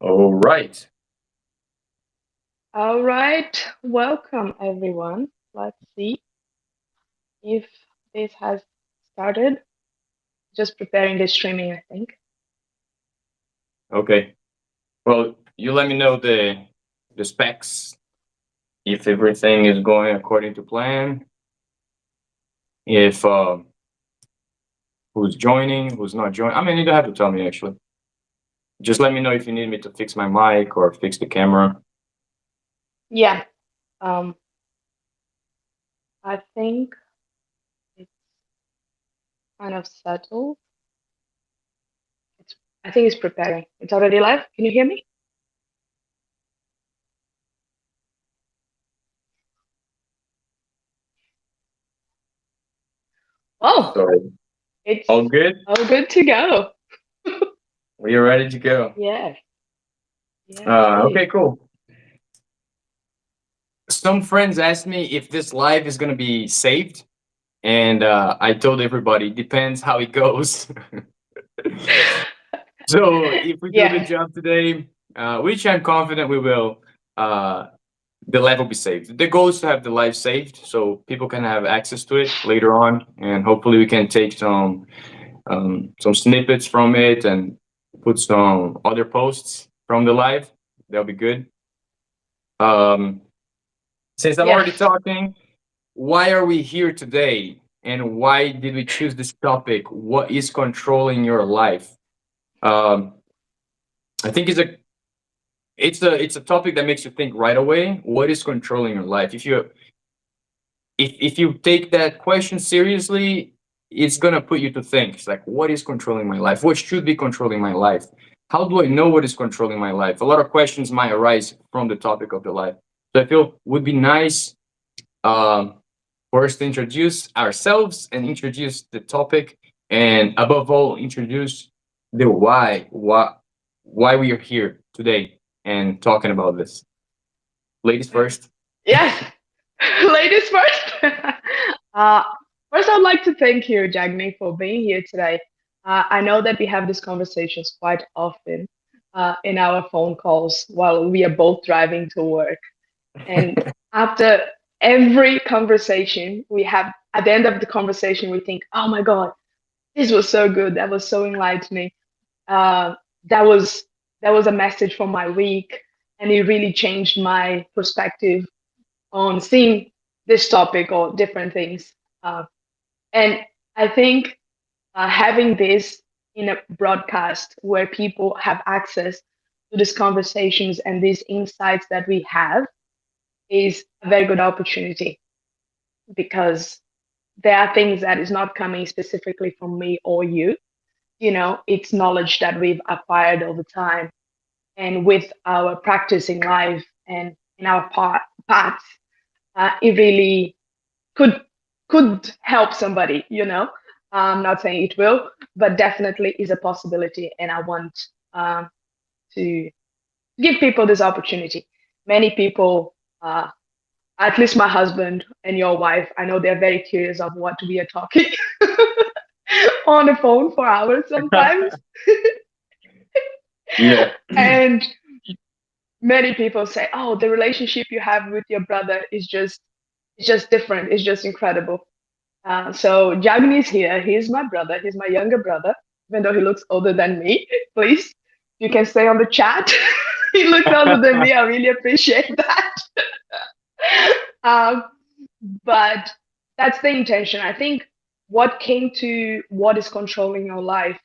All right. All right, welcome everyone. Let's see if this has started. Just preparing the streaming, I think. Okay. Well, you let me know the specs if everything is going according to plan. If who's joining, who's not joining. I mean, you don't have to tell me actually. Just let me know if you need me to fix my mic or fix the camera. Yeah, um, I think it's kind of settled. It's, I think it's preparing. It's already live. Can you hear me? Oh, So it's all good. all good to go. We are ready to go. Yeah, yes, it is. Okay, cool. Some friends asked me if this live is gonna be saved, and I told everybody depends how it goes. So if we do a good Yeah, job today, which I'm confident we will, uh, the live will be saved. The goal is to have the live saved so people can have access to it later on, and hopefully we can take some snippets from it and put some other posts from the live. That'll be good. Um, since I'm already yes, talking, why are we here today, and why did we choose this topic? What is controlling your life? Um, I think it's a topic that makes you think right away. What is controlling your life? If you take that question seriously, it's gonna put you to think. It's like, what is controlling my life? What should be controlling my life? How do I know what is controlling my life? A lot of questions might arise from the topic of the life. So I feel would be nice um, for us to introduce ourselves and introduce the topic, and above all, introduce the why we are here today and talking about this. Ladies first. yes. Ladies first. uh, First, I'd like to thank you, Jagni, for being here today. I know that we have these conversations quite often in our phone calls while we are both driving to work. And after every conversation we have, at the end of the conversation, we think, oh my God, this was so good. That was so enlightening. Uh, that was that was a message for my week, and it really changed my perspective on seeing this topic or different things. And I think having this in a broadcast where people have access to these conversations and these insights that we have is a very good opportunity because there are things that is not coming specifically from me or you. You know, it's knowledge that we've acquired over time and with our practice in life and in our paths, it really could could help somebody, you know. I'm not saying it will, but definitely is a possibility, and I want to give people this opportunity. Many people, at least my husband and your wife, I know they're very curious of what we are talking on the phone for hours sometimes, Yeah. and many people say, "Oh, the relationship you have with your brother is just it's just different. It's just incredible." So Jagni is here. He's my brother. He's my younger brother, even though he looks older than me. Please, you can stay on the chat. He looks older than me. I really appreciate that. Um, but that's the intention. I think what came to what is controlling your life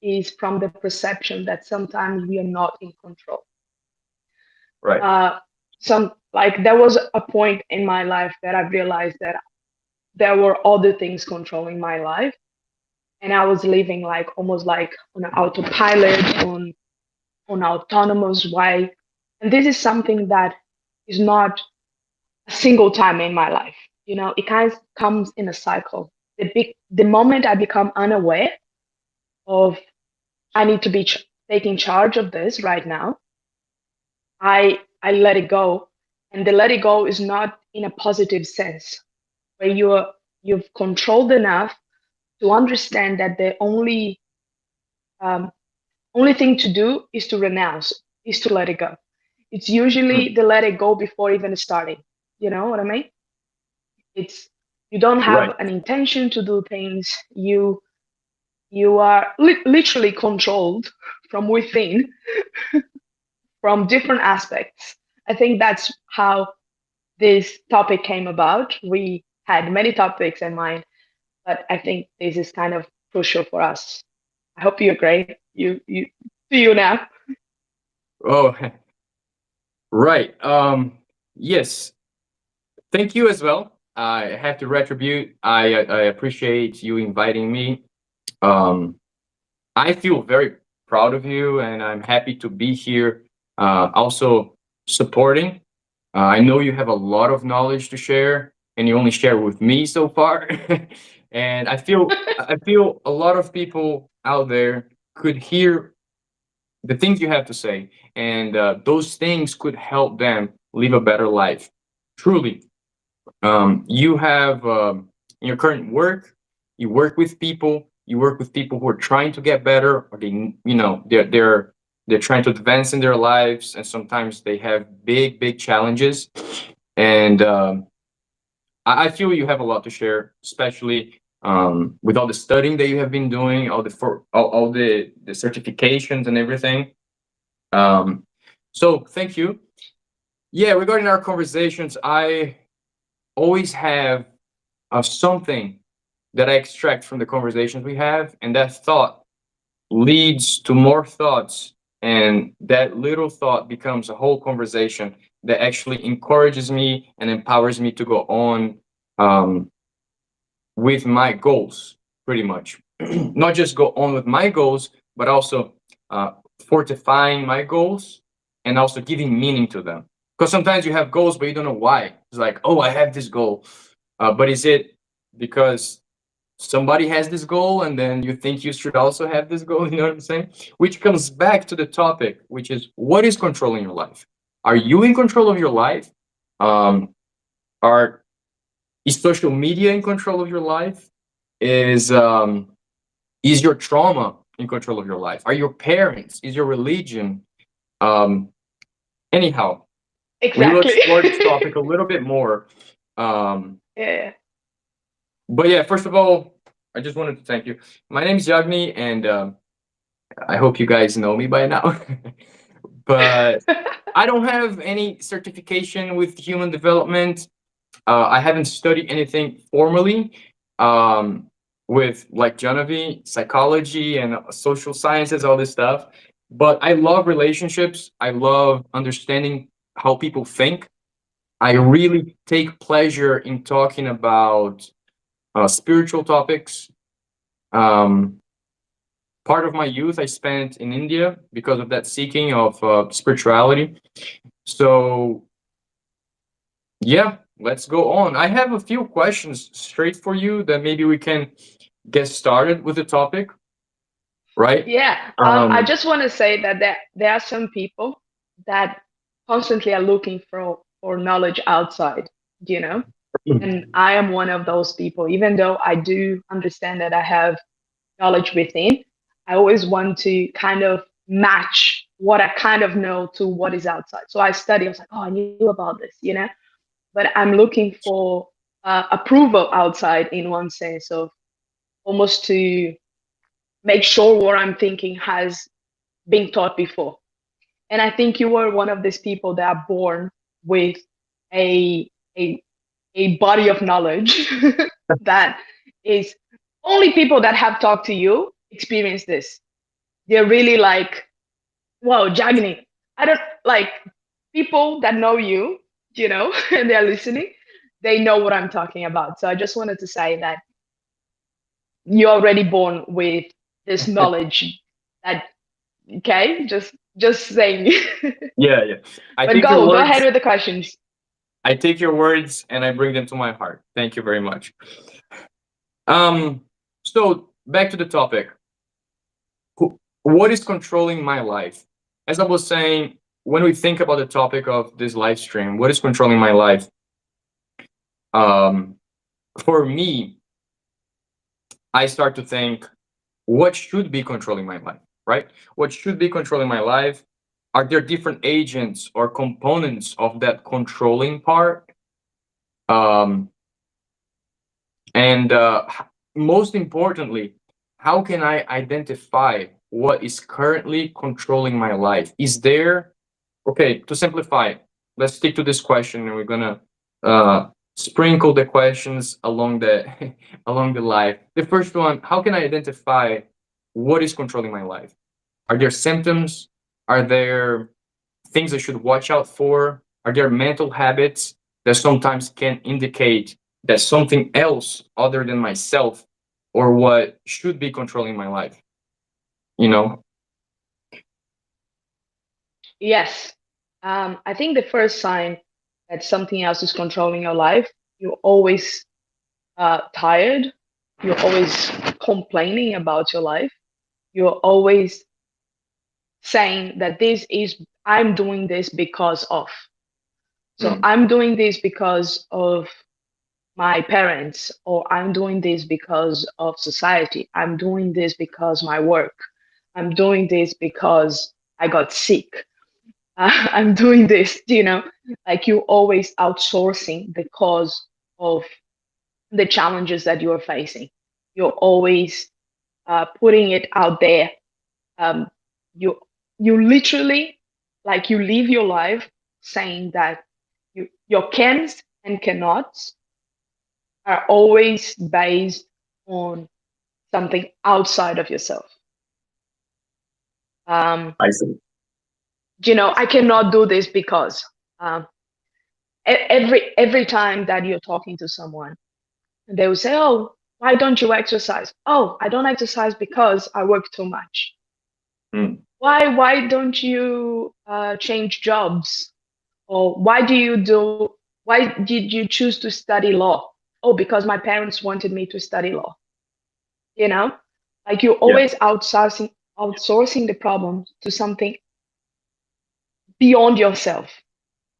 is from the perception that sometimes we are not in control. Right. Uh, some like there was a point in my life that I realized that there were other things controlling my life and I was living like almost like on an autopilot, on autonomous way. And this is something that is not a single time in my life. You know, it kind of comes in a cycle. The moment I become unaware of I need to be taking charge of this right now, I let it go, and the let it go is not in a positive sense where you've controlled enough to understand that the um, only thing to do is to renounce, is to let it go. It's usually Mm. the let it go before even starting. You know what I mean? It's you don't have Right. an intention to do things. You are literally controlled from within, from different aspects. I think that's how this topic came about. We had many topics in mind, but I think this is kind of crucial for us. I hope you agree. You see you now. Oh, right. Yes. Thank you as well. I have to retribute. I appreciate you inviting me. Um, I feel very proud of you, and I'm happy to be here. Also supporting. I know you have a lot of knowledge to share, and you only share with me so far. And I feel a lot of people out there could hear the things you have to say, and those things could help them live a better life. Truly, you have in your current work, you work with people, you work with people who are trying to get better, or they're trying to advance in their lives, and sometimes they have big challenges. And I feel you have a lot to share, especially with all the studying that you have been doing, all the certifications and everything. um, so thank you. Yeah, regarding our conversations, I always have something that I extract from the conversations we have, and that thought leads to more thoughts, and that little thought becomes a whole conversation that actually encourages me and empowers me to go on um, with my goals, pretty much. Not just go on with my goals, but also uh, fortifying my goals and also giving meaning to them. Because sometimes you have goals, but you don't know why. It's like, oh, I have this goal, but is it because somebody has this goal and then you think you should also have this goal? You know what I'm saying? Which comes back to the topic, which is, what is controlling your life? Are you in control of your life? Um, are is social media in control of your life? Is your trauma in control of your life? Are your parents? Is your religion? Um, anyhow, we will Exactly. explore this topic a little bit more. Um, Yeah. but yeah, first of all, I just wanted to thank you. My name is Yagni, and I hope you guys know me by now. But I don't have any certification with human development. I haven't studied anything formally um, with like Janavi, psychology, and social sciences, all this stuff. But I love relationships. I love understanding how people think. I really take pleasure in talking about spiritual topics. Um, Part of my youth I spent in India because of that seeking of spirituality. So yeah, let's go on. I have a few questions straight for you that maybe we can get started with the topic, right? Yeah. I Um, just want to say that there are some people that constantly are looking for knowledge outside, you know? And I am one of those people. Even though I do understand that I have knowledge within, I always want to kind of match what I kind of know to what is outside. So I study, I was like, oh, I knew about this, you know? But I'm looking for approval outside in one sense of almost to make sure what I'm thinking has been taught before. And I think you were one of these people that are born with a a a body of knowledge that is only people that have talked to you experience this. They're really like, whoa, Jagni. I don't like people that know you, and they're listening, they know what I'm talking about. So I just wanted to say that you're already born with this knowledge that okay, just saying. yeah, yeah. I But take your go ahead words. with the questions. I take your words and I bring them to my heart. Thank you very much. Um, so back to the topic. What is controlling my life? As I was saying, when we think about the topic of this live stream, what is controlling my life? Um, for me, I start to think, what should be controlling my life, right? What should be controlling my life are there different agents or components of that controlling part? Um, and most importantly, how can I identify what is currently controlling my life? Is there, okay, to simplify, let's stick to this question and we're gonna sprinkle the questions along the along the life. The first one, how can I identify what is controlling my life? Are there symptoms? Are there things I should watch out for? Are there mental habits that sometimes can indicate that something else other than myself or what should be controlling my life? You know? Yes. I think the first sign that something else is controlling your life, you're always tired, you're always complaining about your life, you're always saying that I'm doing this because of. So Mm, I'm doing this because of my parents, or I'm doing this because of society. I'm doing this because my work. I'm doing this because I got sick. I'm doing this, like you always outsourcing the cause of the challenges that you're facing. You're always putting it out there. Um, you you literally like you live your life saying that your cans and cannots are always based on something outside of yourself. Um, I see. I cannot do this because um, every time that you're talking to someone, they will say, "Oh, why don't you exercise?" "Oh, I don't exercise because I work too much." Mm, Why don't you change jobs? Or why did you choose to study law? "Oh, because my parents wanted me to study law." You know, like you're yeah, always outsourcing the problem to something beyond yourself.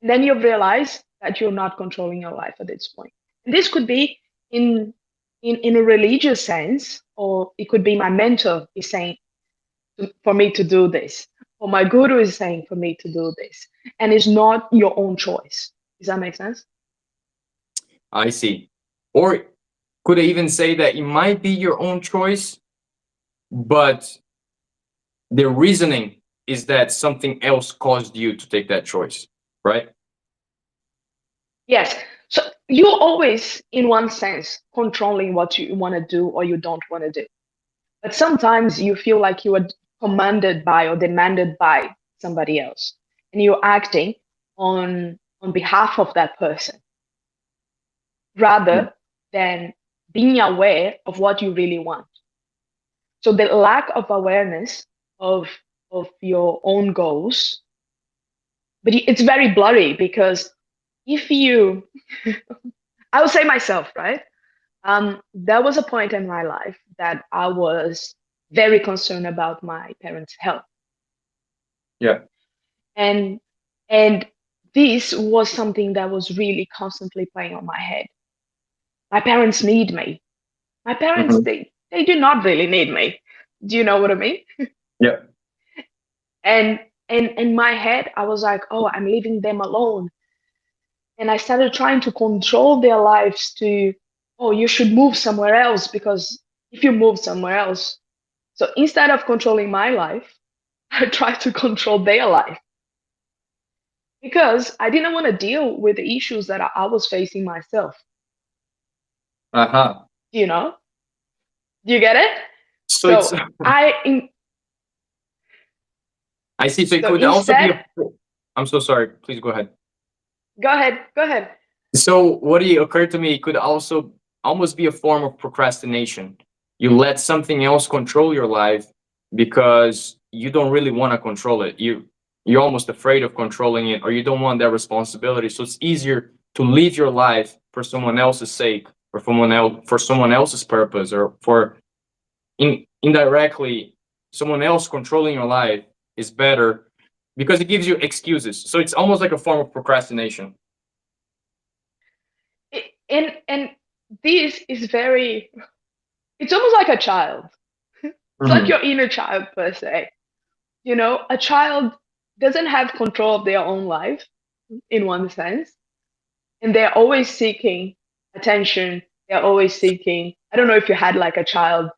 And then you realize that you're not controlling your life at this point. And this could be in in a religious sense, or it could be my mentor is saying for me to do this, or my guru is saying for me to do this, and it's not your own choice. Does that make sense? I see. Or could I even say that it might be your own choice, but the reasoning is that something else caused you to take that choice, right? Yes. So you're always, in one sense, controlling what you want to do or you don't want to do. But sometimes you feel like you are commanded by or demanded by somebody else, and you're acting on behalf of that person Mm, rather than being aware of what you really want. So the lack of awareness of of your own goals, but it's very blurry because if you, I would say myself, right? There was a point in my life that I was very concerned about my parents' health, yeah. and and this was something that was really constantly playing on my head. My parents need me. My parents, Hmm. they do not really need me. Do you know what I mean? Yeah. And in my head, I was like, oh, I'm leaving them alone. And I started trying to control their lives to, oh, you should move somewhere else because if you move somewhere else. So instead of controlling my life, I tried to control their life because I didn't want to deal with the issues that I was facing myself. Uh-huh. You know, do you get it? So it's So I, in, I see. So it so could also be instead, a. I'm so sorry. Please go ahead. go ahead. So what it occurred to me, it could also almost be a form of procrastination. You let something else control your life because you don't really want to control it. You're almost afraid of controlling it, or you don't want that responsibility. So it's easier to live your life for someone else's sake, or for someone else's purpose, or for indirectly someone else controlling your life is better because it gives you excuses. So it's almost like a form of procrastination. And this is very, it's almost like a child. It's like Hmm. your inner child per se. A child doesn't have control of their own life in one sense, and they're always seeking attention. They're always seeking. I don't know if you had like a child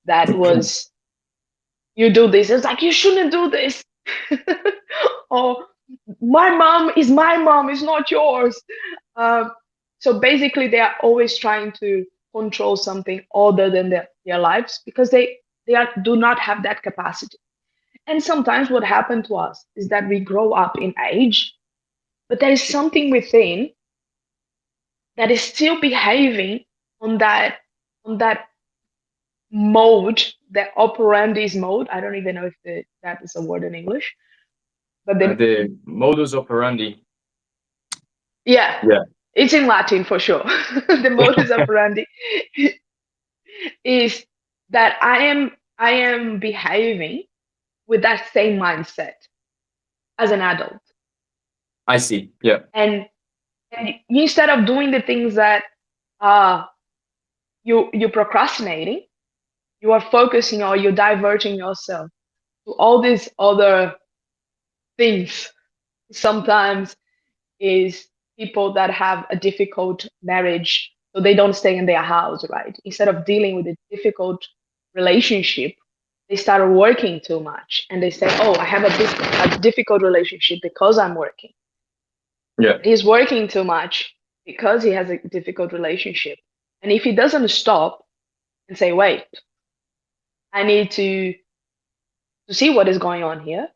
that was, you do this, it's like you shouldn't do this. Or my mom, is not yours. Um, so basically, they are always trying to control something other than their lives because do not have that capacity. And sometimes what happened to us is that we grow up in age, but there is something within that is still behaving on that mode, that operandis mode. I don't even know if that is a word in English, but then The modus operandi. yeah, Yeah. it's in Latin for sure. The modus operandi is that I am behaving with that same mindset as an adult, I see. Yeah. and instead of doing the things that uh you're procrastinating, you are focusing or you're diverting yourself to all these other things. Sometimes is people that have a difficult marriage, so they don't stay in their house, right? Instead of dealing with a difficult relationship, they start working too much and they say, oh, I have a difficult relationship because I'm working. Yeah. He's working too much because he has a difficult relationship. And if he doesn't stop and say, wait, I need to see what is going on here,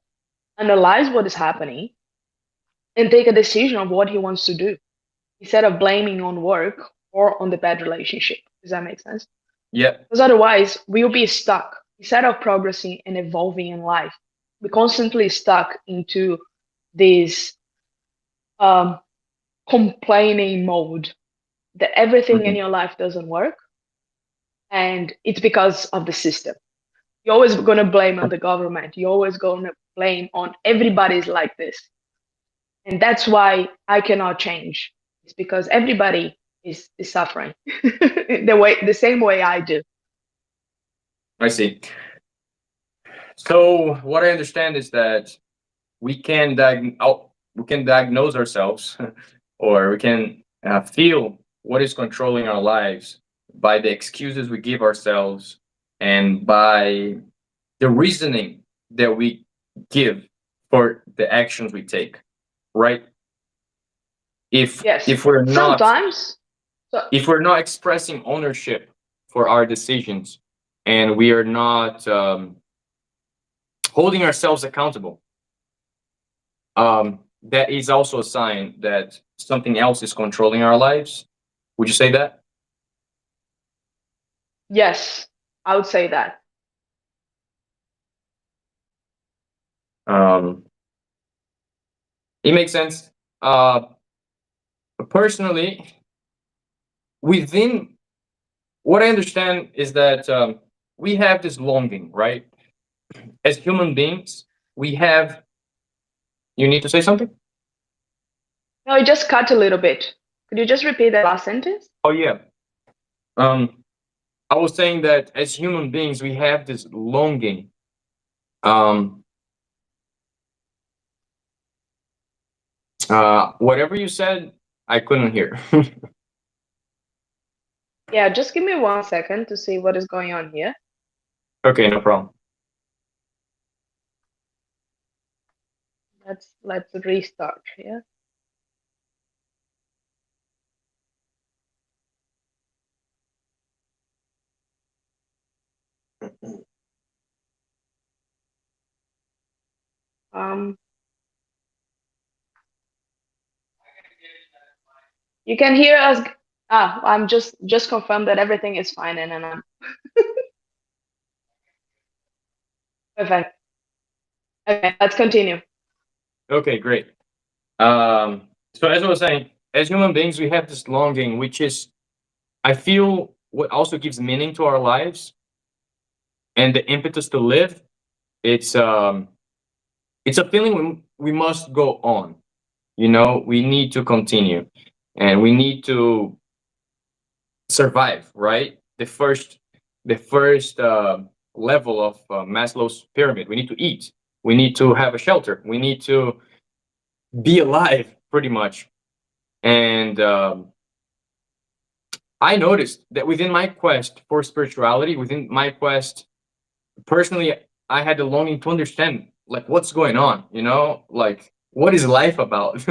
analyze what is happening, and take a decision of what he wants to do instead of blaming on work or on the bad relationship. Does that make sense? Yeah. Because otherwise, we'll be stuck. Instead of progressing and evolving in life, we're constantly stuck into this um, complaining mode that everything in Mhm. your life doesn't work, and it's because of the system. You're always going to blame on the government. You're always going to blame on everybody's like this. And that's why I cannot change. It's because everybody is suffering the same way I do. I see. So what I understand is that we can diagnose ourselves, or we can feel what is controlling our lives by the excuses we give ourselves and by the reasoning that we give for the actions we take. Right? If Yes. if we're not Sometimes, so if we're not expressing ownership for our decisions, and we are not holding ourselves accountable, that is also a sign that something else is controlling our lives. Would you say that? yes, I would say that. Um, it makes sense. Uh, Personally, within what I understand is that we have this longing, right? As human beings, we have. You need to say something? No, it just cut a little bit. Could you just repeat that last sentence? Oh, yeah. Um, I was saying that as human beings, we have this longing. Um, whatever you said, I couldn't hear. Yeah, just give me 1 second to see what is going on here. Okay, no problem. Let's restart here. Um, you can hear us. I'm just confirmed that everything is fine, and I'm perfect. Okay, let's continue. Okay, great. So as I was saying, as human beings, we have this longing, which is, I feel, what also gives meaning to our lives and the impetus to live. It's um, it's a feeling we must go on. You know, we need to continue, and we need to survive. Right, the first level of Maslow's pyramid. We need to eat. We need to have a shelter. We need to be alive, pretty much. And I noticed that within my quest for spirituality, within my quest personally, I had the longing to understand like what's going on, like what is life about.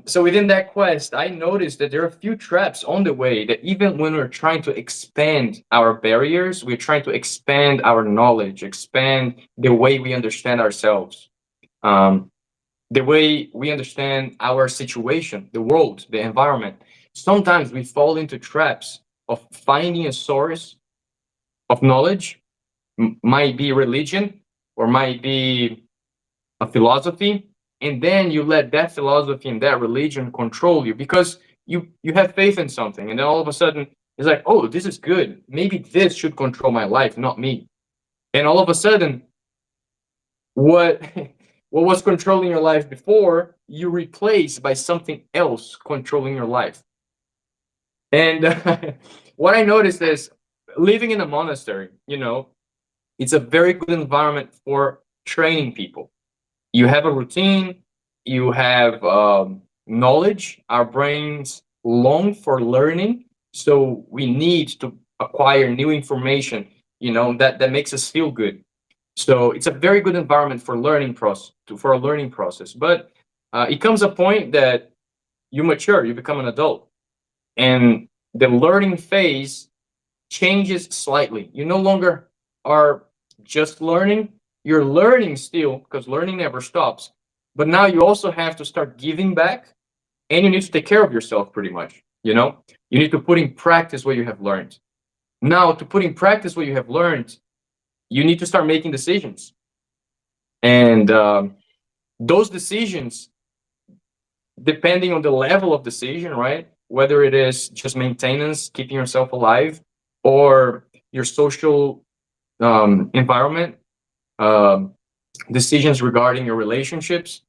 So within that quest, I noticed that there are a few traps on the way that even when we're trying to expand our barriers, we're trying to expand our knowledge, expand the way we understand ourselves, um, the way we understand our situation, the world, the environment. Sometimes we fall into traps of finding a source of knowledge, might be religion or might be a philosophy, and then you let that philosophy and that religion control you because you have faith in something, and then all of a sudden it's like, oh, this is good, maybe this should control my life, not me. And all of a sudden, what what was controlling your life before, you replace by something else controlling your life. And what I noticed is living in a monastery, it's a very good environment for training people. You have a routine, you have knowledge. Our brains long for learning, so we need to acquire new information. That makes us feel good. So it's a very good environment for for a learning process. But it comes a point that you mature, you become an adult, and the learning phase changes slightly. You no longer are just learning, you're learning still, because learning never stops. But now you also have to start giving back, and you need to take care of yourself pretty much. You need to put in practice what you have learned. Now, to put in practice what you have learned, you need to start making decisions. And those decisions, depending on the level of decision, right? Whether it is just maintenance, keeping yourself alive, or your social environment, um, decisions regarding your relationships,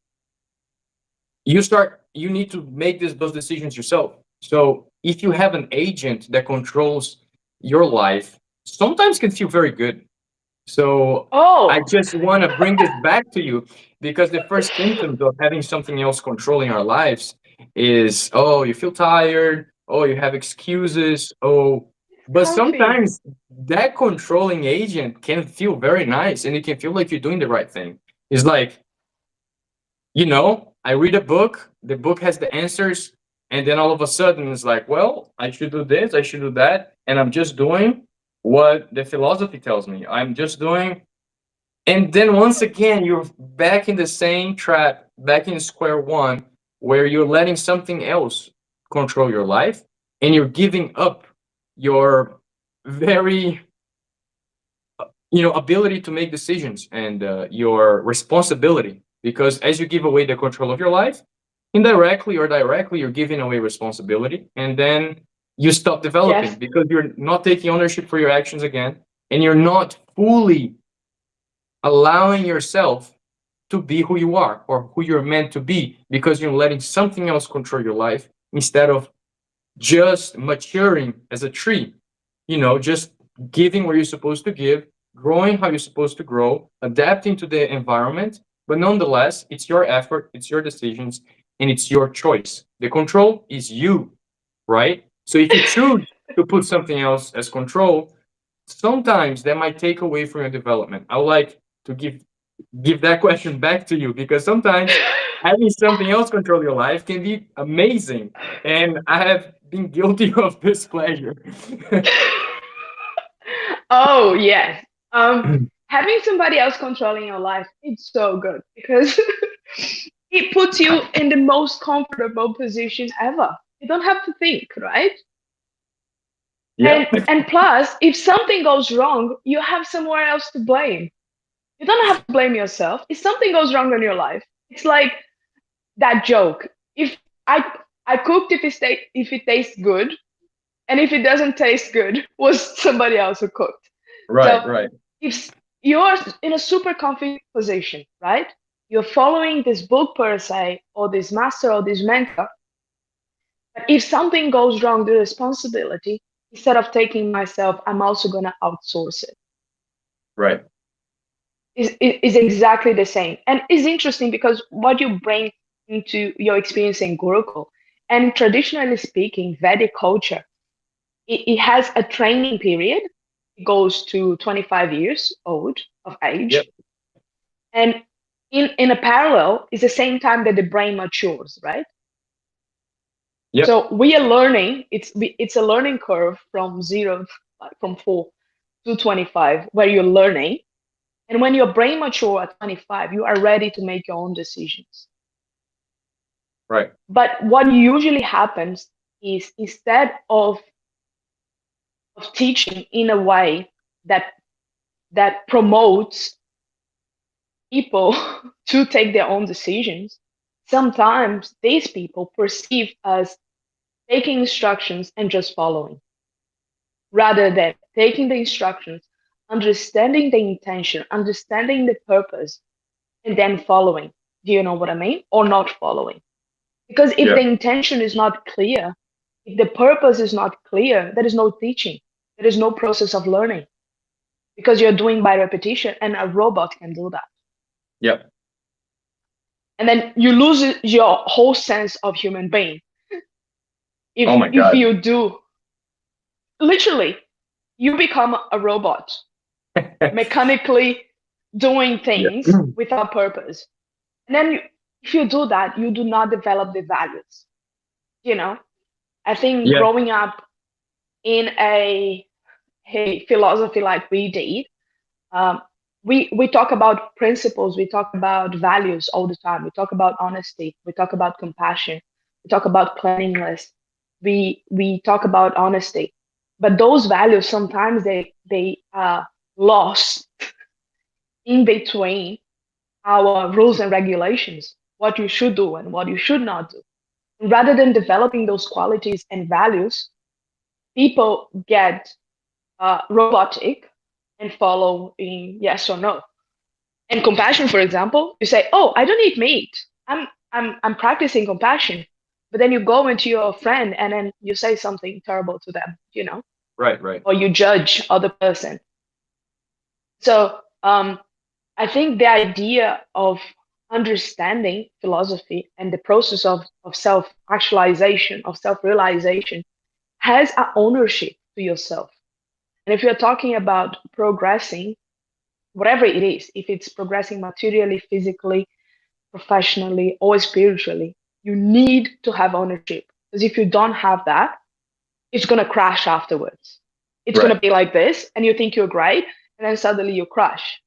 you need to make those decisions yourself. So if you have an agent that controls your life, sometimes can feel very good. So I Oh, just want to bring this back to you because the first symptoms of having something else controlling our lives is, oh, you feel tired, oh, you have excuses, oh, but healthy. sometimes that controlling agent can feel very nice and it can feel like you're doing the right thing. It's like, I read a book, the book has the answers, and then all of a sudden it's like, well, I should do this, I should do that, and I'm just doing what the philosophy tells me. I'm just doing, and then once again, you're back in the same trap, back in square one, where you're letting something else control your life, and you're giving up your very, ability to make decisions and your responsibility. Because as you give away the control of your life, indirectly or directly, you're giving away responsibility, and then you stop developing Yes. because you're not taking ownership for your actions again, and you're not fully allowing yourself to be who you are or who you're meant to be because you're letting something else control your life instead of just maturing as a tree, just giving what you're supposed to give, growing how you're supposed to grow, adapting to the environment. But nonetheless, it's your effort, it's your decisions, and it's your choice. The control is you, right? So if you choose to put something else as control, sometimes that might take away from your development. I would like to give that question back to you because sometimes having something else control your life can be amazing, and I have been guilty of this pleasure. Oh, yes. Having somebody else controlling your life, it's so good because it puts you in the most comfortable position ever. You don't have to think, right? Yep. And plus, if something goes wrong, you have somewhere else to blame. You don't have to blame yourself. If something goes wrong in your life, it's like that joke. If I I cooked if it tastes good, and if it doesn't taste good, was somebody else who cooked. Right, So right, if you're in a super comfy position, right? You're following this book per se, or this master or this mentor. But if something goes wrong, the responsibility, instead of taking myself, I'm also gonna outsource it. right. is exactly the same. And it's interesting because what you bring into your experience in Gurukul, and traditionally speaking, Vedic culture, it has a training period. It goes to 25 years old of Yep. age. And in a parallel, is the same time that the brain matures, right? Yep. So we are learning, it's a learning curve from zero, like from 4 to 25, where you're learning. And when your brain mature at 25, you are ready to make your own decisions. Right. But what usually happens is instead of teaching in a way that promotes people to take their own decisions, sometimes these people perceive as taking instructions and just following, rather than taking the instructions, understanding the intention, understanding the purpose, and then following. Do you know what I mean? Or not following. Because if Yeah. the intention is not clear, if the purpose is not clear, there is no teaching. There is no process of learning because you're doing by repetition, and a robot can do that. Yep. And then you lose your whole sense of human being. Oh my If God. you do, literally, you become a robot, mechanically doing Yeah. things without purpose. And then if you do that, you do not develop the values. You know, I think Yeah. growing up in a philosophy like we did, um, we talk about principles, we talk about values all the time. We talk about honesty, we talk about compassion, we talk about cleanliness, we talk about honesty. But those values sometimes they are lost in between our rules and regulations, what you should do and what you should not do. Rather than developing those qualities and values, people get robotic and follow in yes or no. And compassion, for example, you say, "Oh, I don't eat meat. I'm practicing compassion." But then you go into your friend and then you say something terrible to them, Right. Right. or you judge other person. So I think the idea of understanding philosophy and the process of self actualization, of self realization, has an ownership to yourself. And if you're talking about progressing, whatever it is, if it's progressing materially, physically, professionally, or spiritually, you need to have ownership. Because if you don't have that, it's going to crash afterwards. It's going Right. to be like this, and you think you're great, and then suddenly you crash.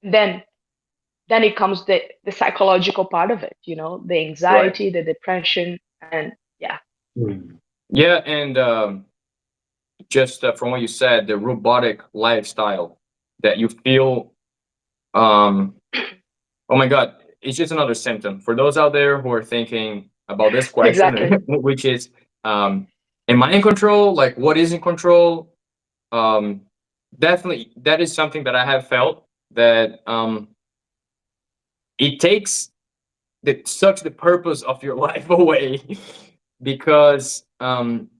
And then it comes the psychological part of it, the Right. anxiety, the depression, and yeah. Mm. Yeah. And just from what you said, the robotic lifestyle that you feel. Um, oh my God, it's just another symptom for those out there who are thinking about this question, Exactly. which is, am I in control? Like, what is in control? Um, Definitely, that is something that I have felt that it takes sucks the purpose of your life away because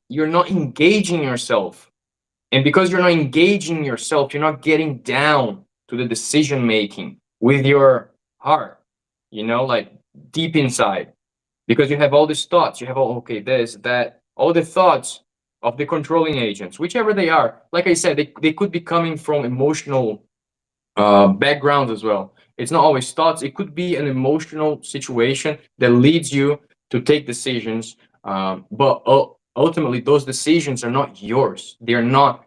you're not engaging yourself. And because you're not engaging yourself, you're not getting down to the decision making with your heart, like deep inside. Because you have all these thoughts, you have all, okay, this, that, all the thoughts of the controlling agents, whichever they are. Like I said, they could be coming from emotional backgrounds as well. It's not always thoughts, it could be an emotional situation that leads you to take decisions. But ultimately, those decisions are not yours. They're not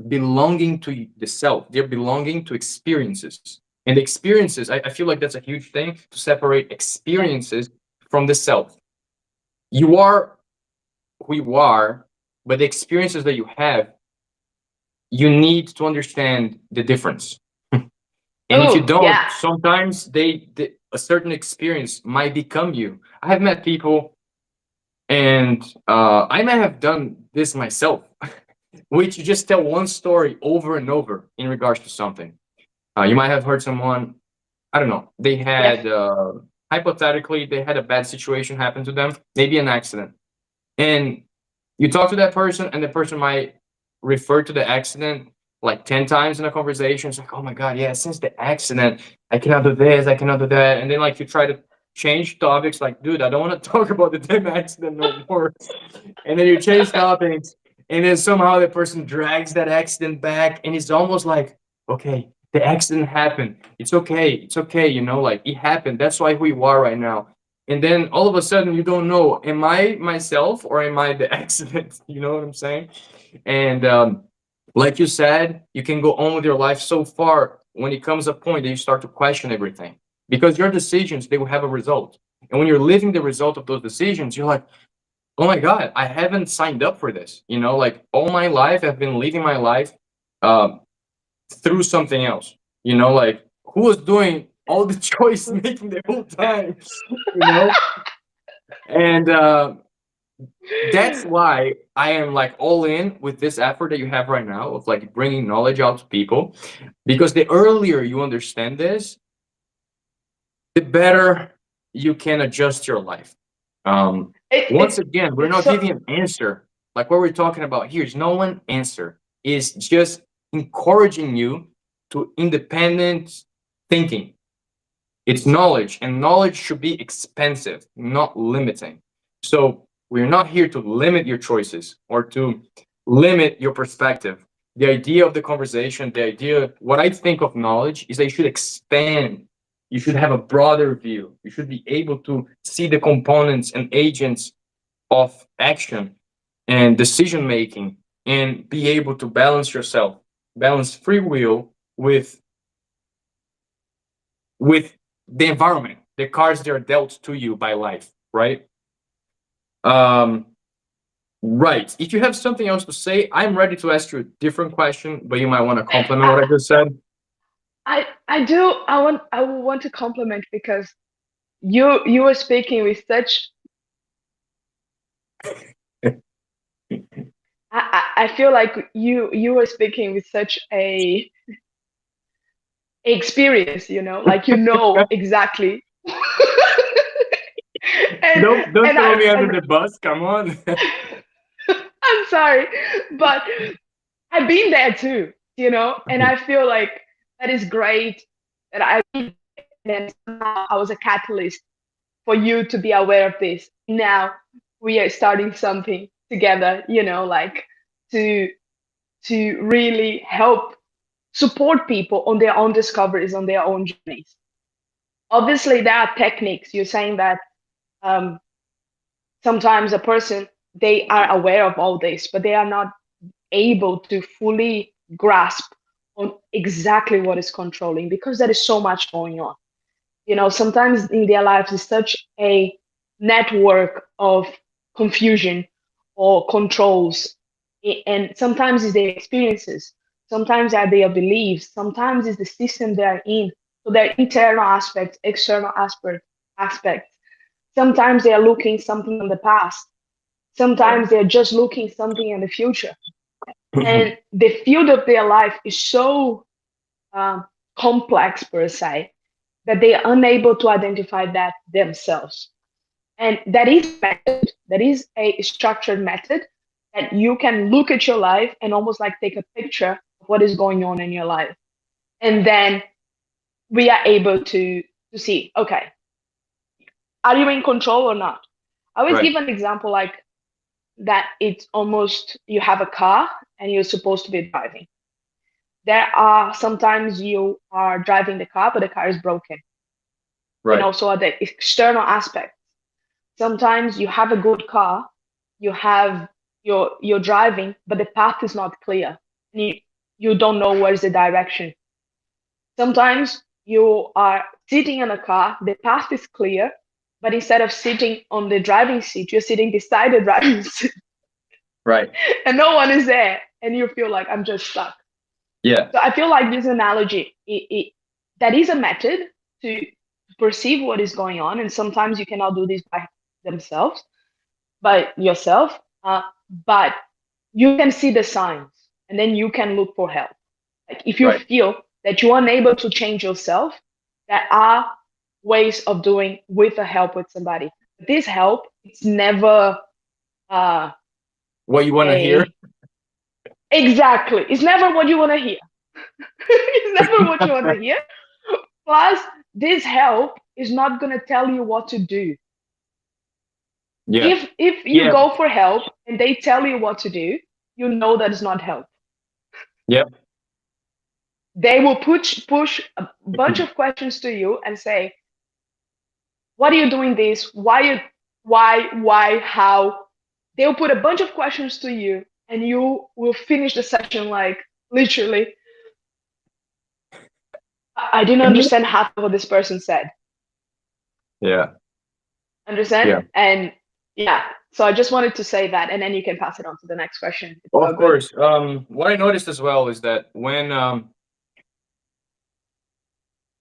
belonging to the self, they're belonging to experiences. And experiences, I feel like that's a huge thing to separate Yeah. experiences from the self. You are who you are, but the experiences that you have, you need to understand the difference. And if you Oh, don't, yeah. sometimes a certain experience might become you. I have met people, and I might have done this myself, which you just tell one story over and over in regards to something. You might have heard someone, I don't know, they Yes. had, hypothetically, they had a bad situation happen to them, maybe an accident. And you talk to that person, and the person might refer to the accident like 10 times in a conversation. It's like, oh my God, yeah, since the accident, I cannot do this, I cannot do that. And then like you try to change topics, like, dude, I don't want to talk about the damn accident no more. And then you change topics, and then somehow the person drags that accident back, and it's almost like, okay, the accident happened. It's okay, like it happened. That's why who you are right now. And then all of a sudden you don't know, am I myself or am I the accident? You know what I'm saying? And like you said, you can go on with your life so far when it comes a point that you start to question everything, because your decisions, they will have a result. And when you're living the result of those decisions, you're like, oh my God, I haven't signed up for this. Like all my life, I've been living my life um, through something else. Like who was doing all the choice making the whole time, you know? And that's why I am like all in with this effort that you have right now of like bringing knowledge out to people. Because the earlier you understand this, the better you can adjust your life. Once again, we're it's not so giving an answer. Like what we're talking about here is no one answer. It's just encouraging you to independent thinking. It's knowledge, and knowledge should be expensive, not limiting. So we're not here to limit your choices or to limit your perspective. The idea of the conversation, the idea, what I think of knowledge is that you should expand. You should have a broader view. You should be able to see the components and agents of action and decision making, and be able to balance yourself, balance free will with the environment, the cards that are dealt to you by life, right? Um, right. If you have something else to say, I'm ready to ask you a different question, but you might want to complement what I I, just said. I do I would want to compliment because you were speaking with such I feel like you were speaking with such a experience, like exactly. and Don't and throw I me under and the bus. Come on. I'm sorry, but I've been there too, and I feel like that is great that and somehow I was a catalyst for you to be aware of this. Now we are starting something together, like to really help support people on their own discoveries, on their own journeys. Obviously, there are techniques. You're saying that um, sometimes a person, they are aware of all this, but they are not able to fully grasp on exactly what is controlling because there is so much going on. Sometimes in their lives is such a network of confusion or controls, and sometimes it's their experiences, sometimes are their beliefs, sometimes it's the system they are in. So their internal aspects, external aspects. Sometimes they are looking something in the past. Right. Sometimes they're just looking something in the future. And the field of their life is so um, complex per se that they are unable to identify that themselves. And that is a method, that is a structured method that you can look at your life and almost like take a picture of what is going on in your life. And then we are able to see, okay, are you in control or not? I always Right. give an example like that it's almost you have a car and you're supposed to be driving. There are sometimes you are driving the car, but the car is broken. Right. So are the external aspects. Sometimes you have a good car, you have you're driving, but the path is not clear. And you don't know where's the direction. Sometimes you are sitting in a car, the path is clear, but instead of sitting on the driving seat, you're sitting beside the driving seat Right. and no one is there, and you feel like I'm just stuck. Yeah. So I feel like this analogy, that is a method to perceive what is going on, and sometimes you cannot do this by themselves, by yourself, but you can see the signs, and then you can look for help. Like if you Right. feel that you are unable to change yourself, there are ways of doing with a help with somebody. This help, it's never uh, What you want to hear? a Exactly. It's never what you want to hear. It's never what you want to hear. Plus, this help is not going to tell you what to do. Yeah. If you Yeah. go for help and they tell you what to do, you know that it's not help. Yep. They will push a bunch of questions to you and say, "What are you doing this? Why, how?" They'll put a bunch of questions to you, and you will finish the session like literally. I didn't understand half of what this person said. Yeah. Understand? Yeah. And yeah, so I just wanted to say that, and then you can pass it on to the next question. It's Well, so of good. course. What I noticed as well is that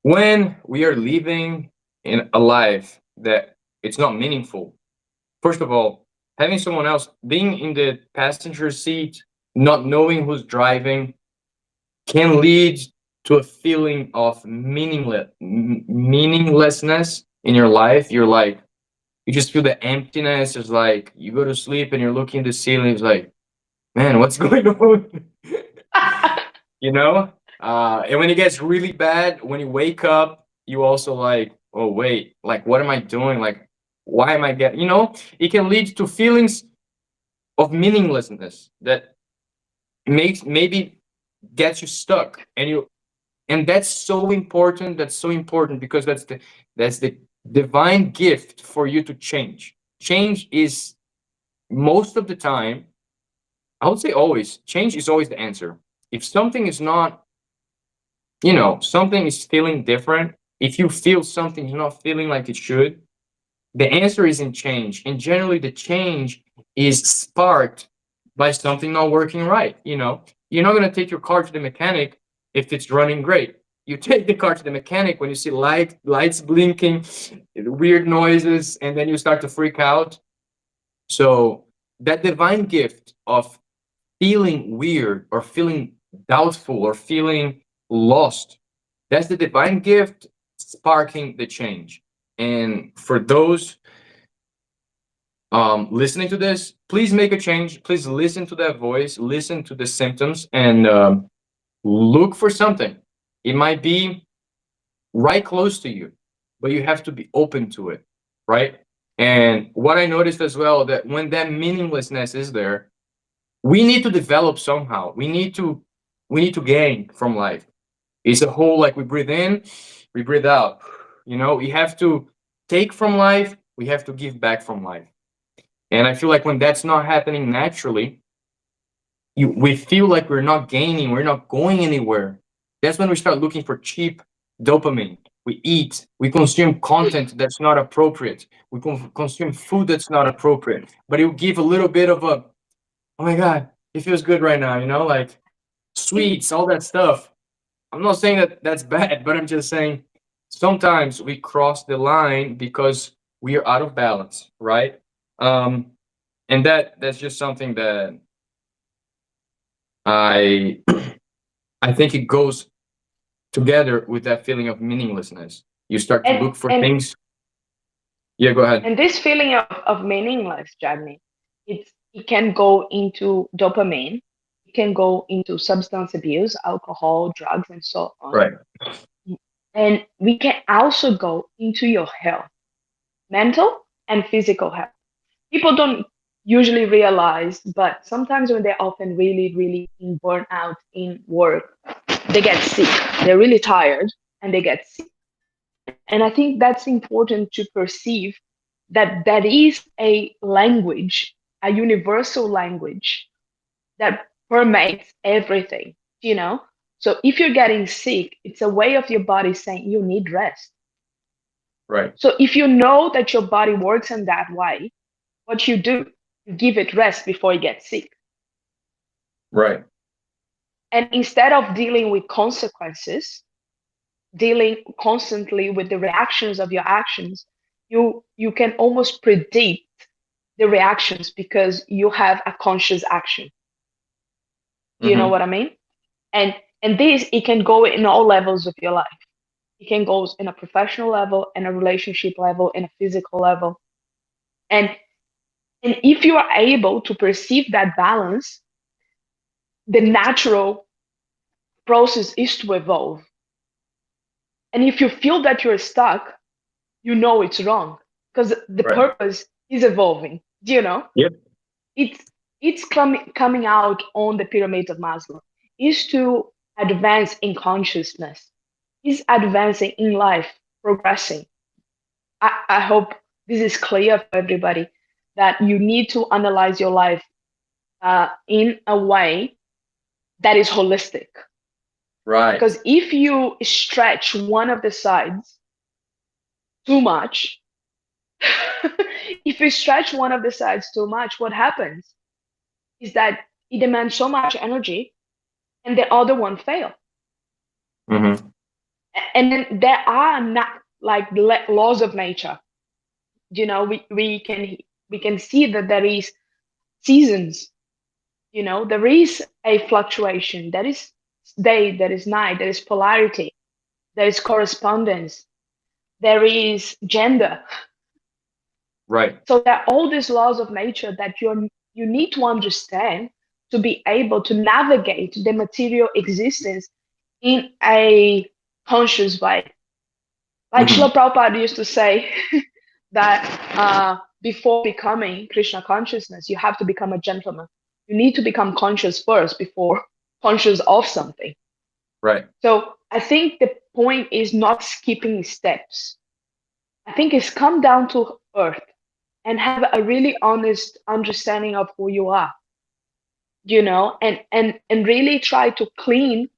when we are living in a life that it's not meaningful, first of all, having someone else being in the passenger seat, not knowing who's driving, can lead to a feeling of meaninglessness in your life. You're like, you just feel the emptiness. It's like you go to sleep and you're looking at the ceiling. It's like, man, what's going on? You know? And when it gets really bad, when you wake up, you also like, oh wait, like what am I doing? Like, why am I getting? It can lead to feelings of meaninglessness that makes maybe gets you stuck, and that's so important. That's so important because that's the divine gift for you to change. Change is most of the time, I would say always, change is always the answer. If something is not, something is feeling different, if you feel something is not feeling like it should, the answer is in change. And generally, the change is sparked by something not working right. You're not going to take your car to the mechanic if it's running great. You take the car to the mechanic when you see lights blinking, weird noises, and then you start to freak out. So that divine gift of feeling weird or feeling doubtful or feeling lost, that's the divine gift sparking the change. And for those listening to this, please make a change. Please listen to that voice, listen to the symptoms, and look for something. It might be right close to you, but you have to be open to it, right? And what I noticed as well, that when that meaninglessness is there, we need to develop somehow. We need to gain from life. It's a whole, like, we breathe in, we breathe out. We have to take from life, we have to give back from life. And I feel like when that's not happening naturally, we feel like we're not gaining, we're not going anywhere. That's when we start looking for cheap dopamine. We eat, we consume content that's not appropriate, we consume food that's not appropriate, but it will give a little bit of a, oh my God, it feels good right now, like sweets, all that stuff. I'm not saying that that's bad, but I'm just saying sometimes we cross the line because we are out of balance, right? Um, and that's just something that I I think it goes together with that feeling of meaninglessness. You start to and look for and things. Yeah, go ahead. and this feeling of meaningless, Jagni, it can go into dopamine, it can go into substance abuse, alcohol, drugs, and so on. Right. And we can also go into your health, mental and physical health. People don't usually realize, but sometimes when they're often really, really in burnout in work, they get sick. They're really tired and they get sick. And I think that's important to perceive that that is a language, a universal language that permeates everything, you know? So if you're getting sick, it's a way of your body saying you need rest. Right. So if you know that your body works in that way, what you do, you give it rest before it gets sick. Right. And instead of dealing with consequences, dealing constantly with the reactions of your actions, you can almost predict the reactions because you have a conscious action. Do you know Mm-hmm. what I mean? And this, it can go in all levels of your life. It can go in a professional level, in a relationship level, in a physical level. And and if you are able to perceive that balance, the natural process is to evolve. And if you feel that you're stuck, you know it's wrong because the Right. purpose is evolving. Do you know? Yep. It's coming out on the pyramid of Maslow is to advance in consciousness, is advancing in life, progressing. I hope this is clear for everybody that you need to analyze your life in a way that is holistic. Right. Because if you stretch one of the sides too much, if you stretch one of the sides too much, what happens is that it demands so much energy and the other one fail. Mm-hmm. And then there are not like laws of nature. You know, we can see that there is seasons. You know, there is a fluctuation. There is day, there is night, there is polarity, there is correspondence, there is gender. Right. So there are all these laws of nature that you need to understand to be able to navigate the material existence in a conscious way. Like Mm-hmm. Srila Prabhupada used to say that before becoming Krishna consciousness, you have to become a gentleman. You need to become conscious first before conscious of something. Right. So I think the point is not skipping steps. I think it's come down to earth and have a really honest understanding of who you are, you know, and really try to clean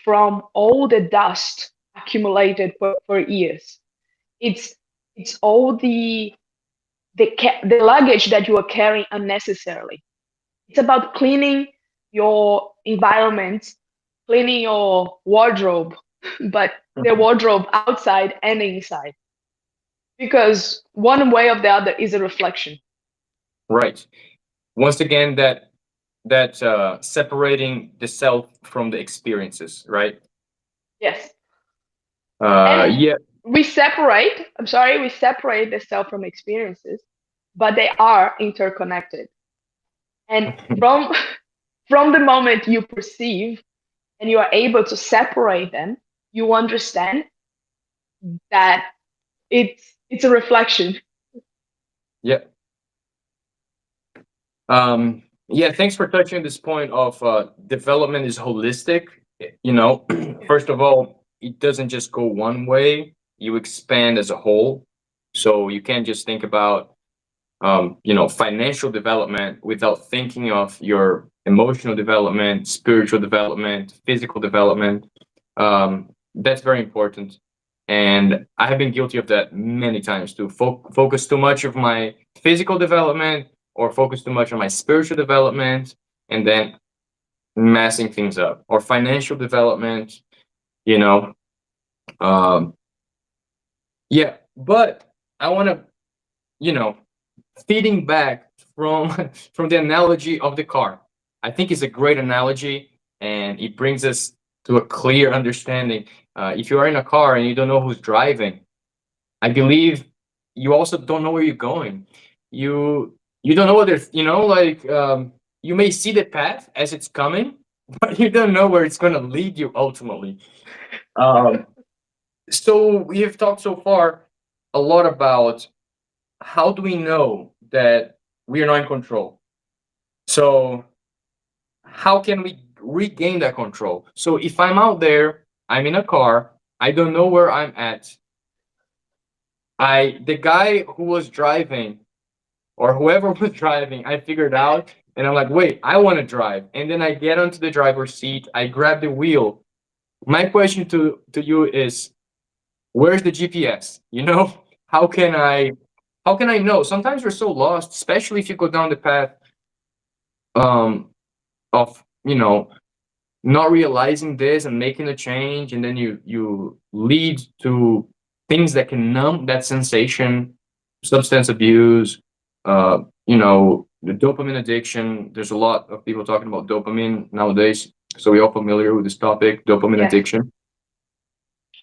from all the dust accumulated for years. It's it's all the luggage that you are carrying unnecessarily. It's about cleaning your environment, cleaning your wardrobe, but the Mhm. wardrobe outside and inside, because one way or the other is a reflection. Right. Once again, that separating the self from the experiences, right? Yes. And Yeah. we separate, I'm sorry, we separate the self from experiences, but they are interconnected. And from the moment you perceive and you are able to separate them, you understand that it's a reflection. Yeah. Yeah, thanks for touching this point of development is holistic. You know, first of all, it doesn't just go one way. You expand as a whole. So you can't just think about financial development without thinking of your emotional development, spiritual development, physical development. That's very important. And I have been guilty of that many times to focus too much of my physical development or focus too much on my spiritual development and then messing things up or financial development, you know. Um, yeah, but I want to, you know, feeding back from from the analogy of the car. I think it's a great analogy, and it brings us to a clear understanding. If you are in a car and you don't know who's driving, I believe you also don't know where you're going. You don't know what there's, like you may see the path as it's coming, but you don't know where it's going to lead you ultimately. Um, so we have talked so far a lot about how do we know that we are not in control? So how can we regain that control? So if I'm out there, I'm in a car, I don't know where I'm at. The guy who was driving or whoever was driving, I figured out and I'm like, wait, I want to drive. And then I get onto the driver's seat, I grab the wheel. My question to you is where's the GPS? How can I how can I know? Sometimes we're so lost, especially if you go down the path um of not realizing this and making a change, and then you lead to things that can numb that sensation, substance abuse, the dopamine addiction. There's a lot of people talking about dopamine nowadays, so we're all familiar with this topic, dopamine Yes. addiction.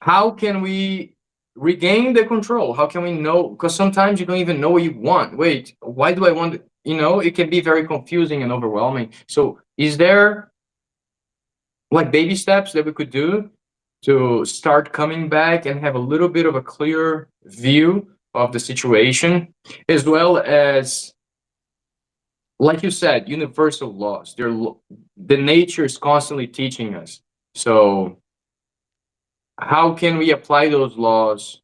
How can we regain the control? How can we know? Because sometimes you don't even know what you want. Wait, why do I want? It can be very confusing and overwhelming. So, is there? like baby steps that we could do to start coming back and have a little bit of a clear view of the situation, as well as, like you said, universal laws. The nature is constantly teaching us. So how can we apply those laws?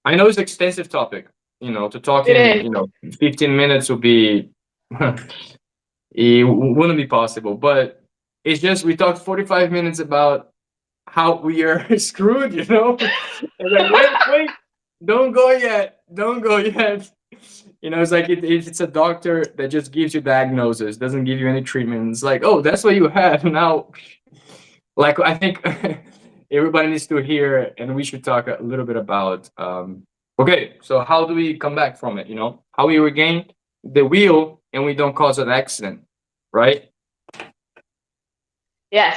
I know it's an extensive topic. To talk It in is. 15 minutes would be it wouldn't be possible. But it's just we talked 45 minutes about how we are screwed. And like, wait, don't go yet, don't go yet. It's like if it's a doctor that just gives you diagnosis, doesn't give you any treatment. It's like, oh, that's what you have now. Like, I think everybody needs to hear, and we should talk a little bit about. Okay, so how do we come back from it? How we regain the wheel and we don't cause an accident, right? Yes.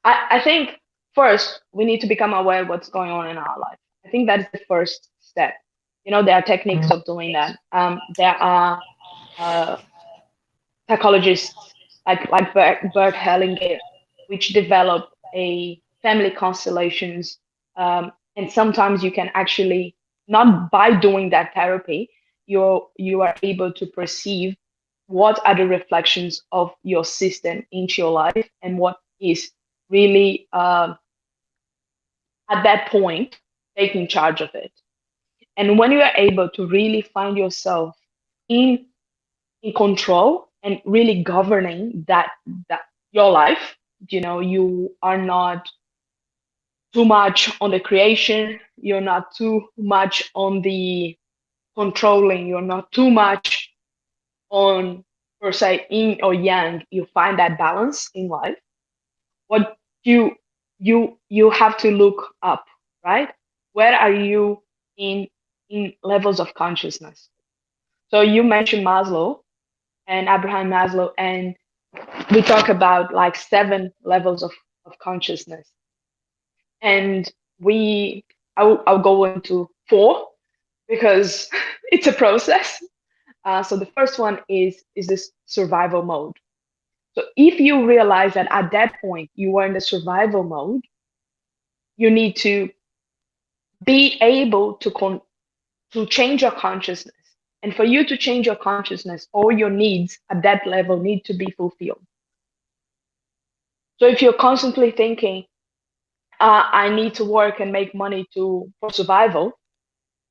I think first we need to become aware of what's going on in our life. I think that is the first step. There are techniques of doing that. There are uh, psychologists like Bert Hellinger, which develop a family constellations. And sometimes you can actually, not by doing that therapy, you are able to perceive what are the reflections of your system into your life and what is really at that point taking charge of it. And when you are able to really find yourself in in control and really governing that your life, you are not too much on the creation, you're not too much on the controlling, you're not too much on, per se, yin or yang. You find that balance in life. What you have to look up, right? Where are you in levels of consciousness? So you mentioned Maslow and Abraham Maslow, and we talk about like 7 levels of consciousness. And I'll go into 4 because it's a process. So the first one is this survival mode. So if you realize that at that point you are in the survival mode, you need to be able to change your consciousness. And for you to change your consciousness, all your needs at that level need to be fulfilled. So if you're constantly thinking, I need to work and make money for survival,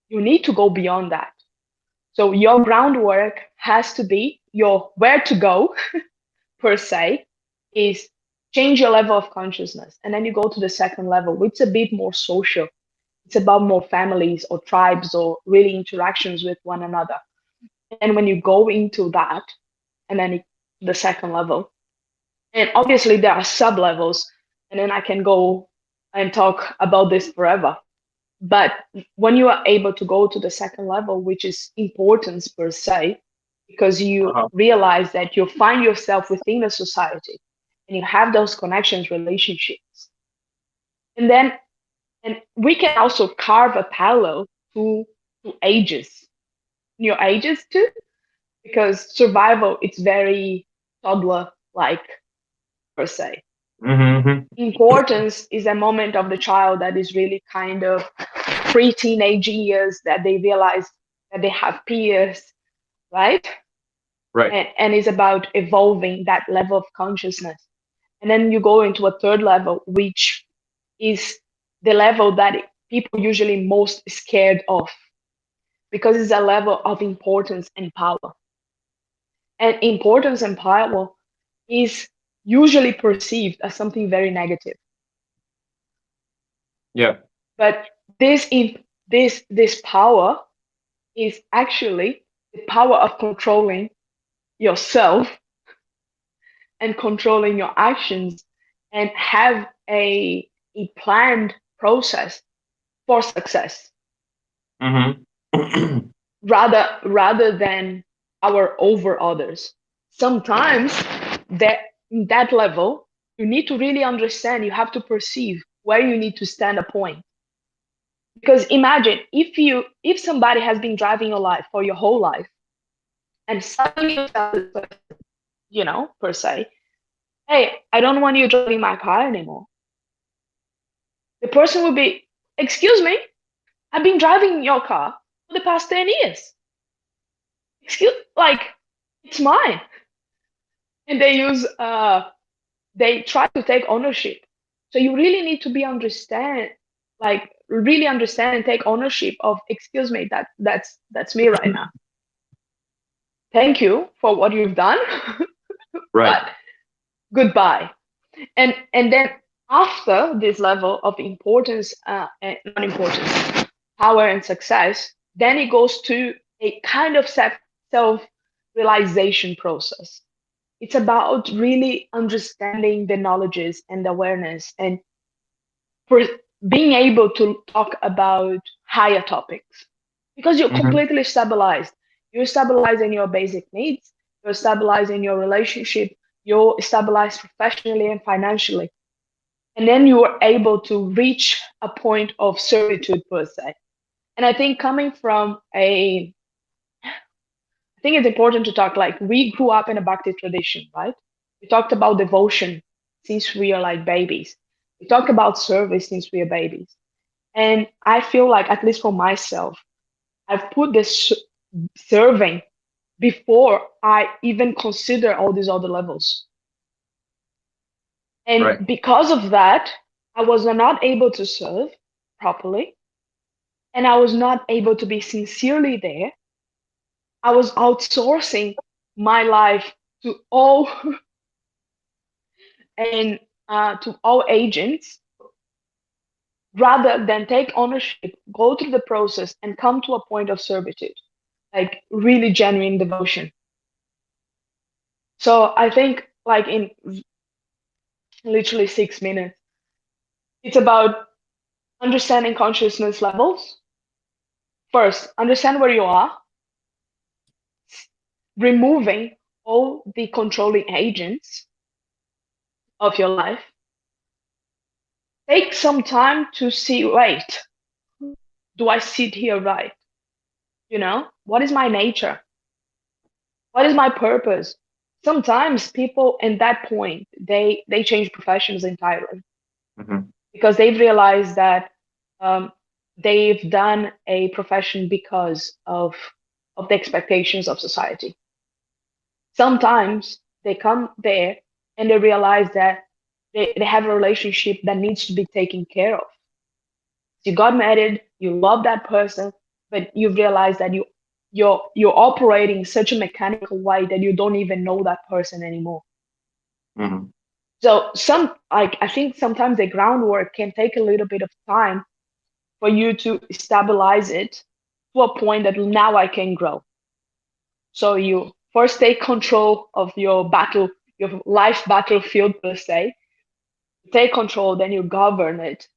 you need to go beyond that. So your groundwork has to be your where to go, per se, is change your level of consciousness. And then you go to the second level, which is a bit more social. It's about more families or tribes or really interactions with one another. And when you go into that, and then the second level, and obviously there are sub levels, and then I can go and talk about this forever. But when you are able to go to the second level, which is importance per se, because you Uh-huh. realize that you find yourself within the society and you have those connections, relationships. And then, and we can also carve a parallel to ages, your ages too, because survival, it's very toddler like per se. Mm-hmm. Importance is a moment of the child that is really kind of pre-teenage years, that they realize that they have peers, right? Right. And is about evolving that level of consciousness. And then you go into a third level, which is the level that people usually most scared of, because it's a level of importance and power. And importance and power is usually perceived as something very negative. Yeah. But this power is actually the power of controlling yourself and controlling your actions and have a planned process for success, Mm-hmm. rather than power over others. Sometimes that in that level, you need to really understand, you have to perceive where you need to stand a point. Because imagine if somebody has been driving your life for your whole life, and suddenly you tell this person, per se, hey, I don't want you driving my car anymore. The person will be, excuse me, I've been driving your car for the past 10 years. Excuse, like, it's mine. And they try to take ownership. So you really need to be understand, like, really understand and take ownership of, excuse me, that's me right now. Thank you for what you've done, Right. but goodbye. And then after this level of importance and non-importance, power and success, then it goes to a kind of self realization process. It's about really understanding the knowledges and awareness and for being able to talk about higher topics because you're Hmm. completely stabilized. You're stabilized in your basic needs, you're stabilized in your relationship, you're stabilized professionally and financially. And then you are able to reach a point of servitude per se. And I think coming from I think it's important to talk like we grew up in a Bhakti tradition, right? We talked about devotion since we are like babies. We talk about service since we are babies. And I feel like, at least for myself, I've put this serving before I even consider all these other levels. And Right. because of that, I was not able to serve properly. And I was not able to be sincerely there. I was outsourcing my life to all and to all agents rather than take ownership, go through the process, and come to a point of servitude, like really genuine devotion. So I think, like in literally 6 minutes, it's about understanding consciousness levels. First, understand where you are, removing all the controlling agents of your life. Take some time to see, wait, do I sit here right? What is my nature? What is my purpose? Sometimes people in that point they change professions entirely Hmm. because they've realized that um, they've done a profession because of the expectations of society. Sometimes they come there and they realize that they have a relationship that needs to be taken care of. You got married, you love that person, but you realize that you're operating such a mechanical way that you don't even know that person anymore. Hmm. So I think sometimes the groundwork can take a little bit of time for you to stabilize it to a point that now I can grow. So you first take control of your life battlefield per se. Take control, then you govern it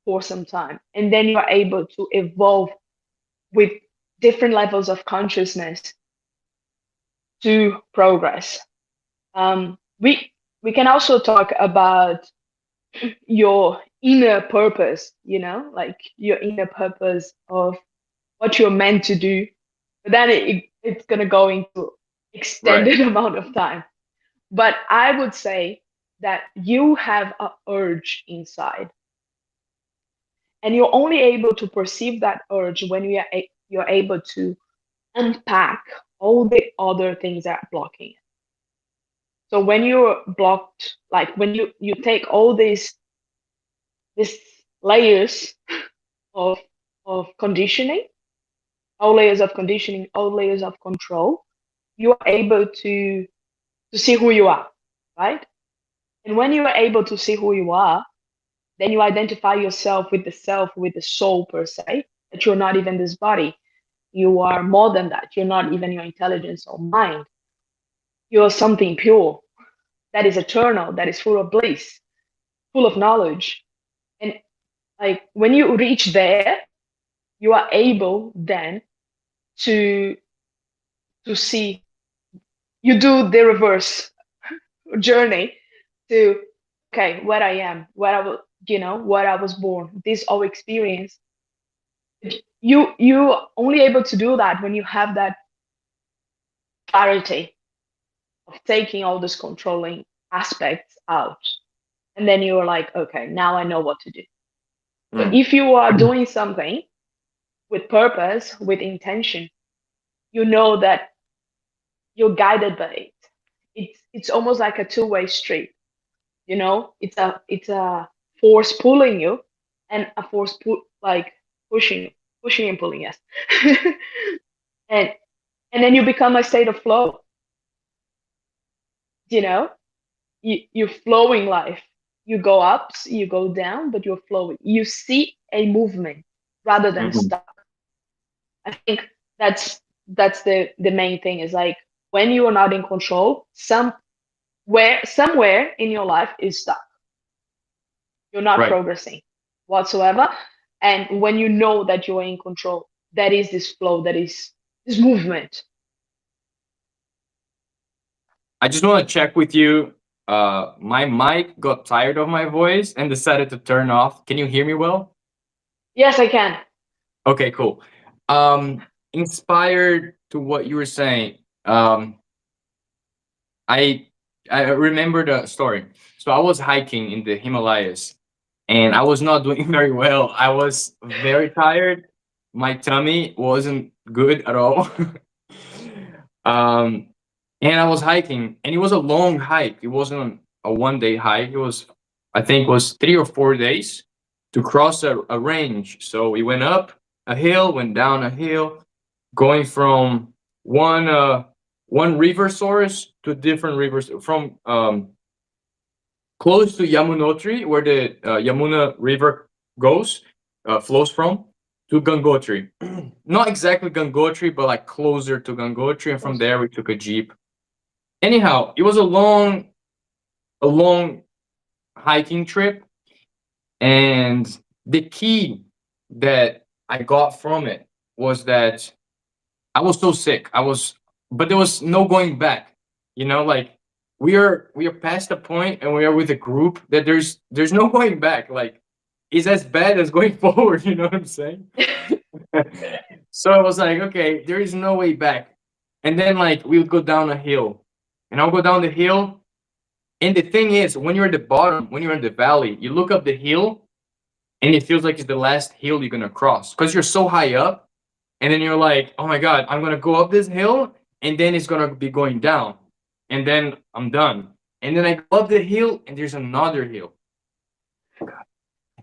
for some time, and then you are able to evolve with different levels of consciousness to progress. We can also talk about your inner purpose, like your inner purpose of what you're meant to do. But then it's gonna go into Right. extended amount of time. But I would say that you have a urge inside, and you're only able to perceive that urge when you're able to unpack all the other things that are blocking it. So when you're blocked, like when you take all these layers of conditioning, all layers of conditioning, all layers of control, you are able to see who you are, right? And when you are able to see who you are, then you identify yourself with the self, with the soul per se, that you're not even this body. You are more than that. You're not even your intelligence or mind. You're something pure that is eternal, that is full of bliss, full of knowledge. And like when you reach there, you are able then to see, you do the reverse journey to, okay, where I am, where I was, where I was born, this all experience. You only able to do that when you have that clarity of taking all this controlling aspects out. And then you're like, okay, now I know what to do. So Mm. if you are doing something with purpose, with intention, you know that you're guided by it. It's almost like a two-way street. It's a force pulling you and a force like pushing and pulling, yes. and and then you become a state of flow, you know you're flowing life. You go ups, you go down, but you're flowing. You see a movement rather than Mhm. stuck. I think that's the main thing, is like when you are not in control, somewhere in your life is stuck. You're not Right. progressing whatsoever. And when you know that you're in control, that is this flow, that is this movement. I just want to check with you. My mic got tired of my voice and decided to turn off. Can you hear me well? Yes, I can. Okay, cool. Um, Inspired to what you were saying, I I remember the story. So I was hiking in the Himalayas, and I was not doing very well. I was very tired. My tummy wasn't good at all. um, and I was hiking, and it was a long hike. It wasn't a 1 day hike. It was, I think, was 3 or 4 days to cross a range. So we went up a hill, went down a hill, going from one one river source to different rivers, from close to Yamunotri, where the Yamuna River goes, flows from, to Gangotri. Not exactly Gangotri, but like closer to Gangotri. And from there, we took a jeep. Anyhow, it was a long hiking trip, and the key that I got from it was that I was so sick. But there was no going back. Like we are past the point, and we are with a group that there's no going back. Like it's as bad as going forward. You know what I'm saying? So I was like, okay, there is no way back. And then like we would go down a hill, and I'll go down the hill. And the thing is, when you're at the bottom, when you're in the valley, you look up the hill, and it feels like it's the last hill you're gonna cross because you're so high up. And then you're like, oh my god, I'm gonna go up this hill, and then it's gonna be going down, and then I'm done. And then I go up the hill, and there's another hill,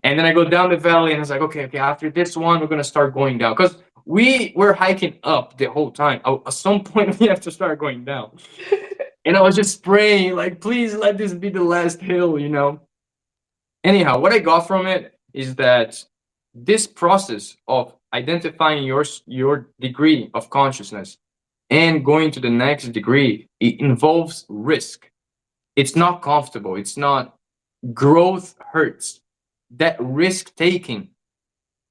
and then I go down the valley, and it's like, okay, after this one, we're gonna start going down because we were hiking up the whole time. At some point, we have to start going down. And I was just praying, like, please let this be the last hill. Anyhow, what I got from it is that this process of identifying your degree of consciousness and going to the next degree, it involves risk. It's not comfortable. It's not. Growth hurts. That risk taking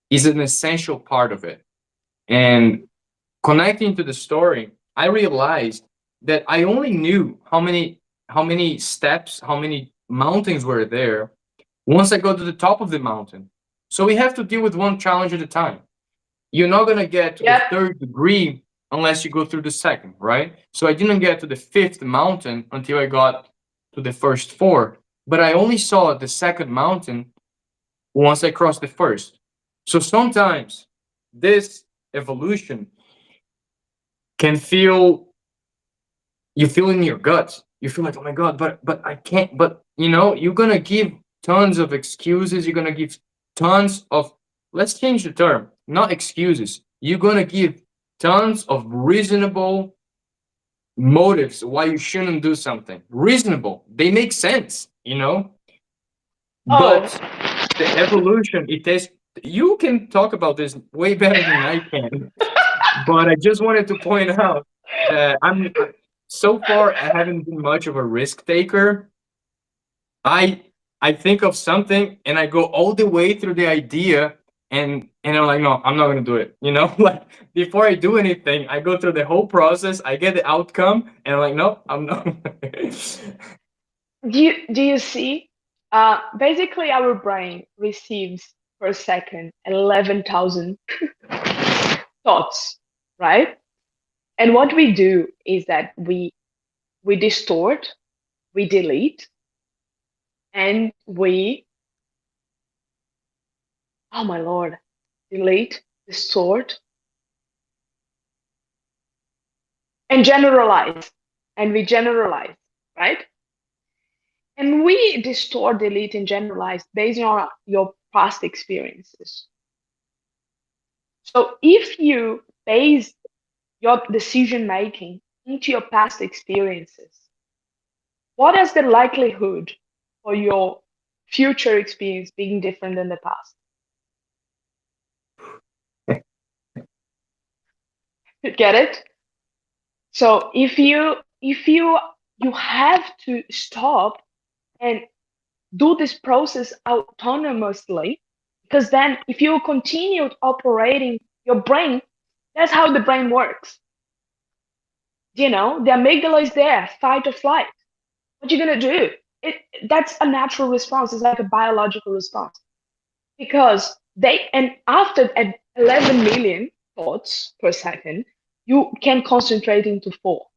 is an essential part of it. And connecting to the story, I realized that I only knew how many steps, how many mountains were there once I go to the top of the mountain. So we have to deal with one challenge at a time. You're not going to get to the Yep. third degree unless you go through the second, right? So I didn't get to the fifth mountain until I got to the first four, but I only saw the second mountain once I crossed the first. So sometimes this evolution can feel, you feel in your guts. You feel like, oh my god, but I can't. But you're gonna give tons of excuses. You're gonna give tons of, let's change the term, not excuses. You're gonna give tons of reasonable motives why you shouldn't do something. Reasonable. They make sense. Oh, But the evolution, it takes, you can talk about this way better than I can. But I just wanted to point out that so far I haven't been much of a risk taker. I I think of something and I go all the way through the idea, and I'm like, no, I'm not gonna do it. Like before I do anything, I go through the whole process, I get the outcome, and I'm like, no, I'm not. do you see? Basically, our brain receives per second 11,000 thoughts, right? And what we do is that we distort, we delete, and we, oh my Lord, delete, distort, and generalize. And we generalize, right? And we distort, delete, and generalize based on your past experiences. So if you base your decision making into your past experiences, what is the likelihood for your future experience being different than the past? You get it? So if you have to stop and do this process autonomously, because then if you continue operating your brain, that's how the brain works. The amygdala is there, fight or flight. What you gonna do? It That's a natural response. It's like a biological response because and after 11 million thoughts per second, you can concentrate into four.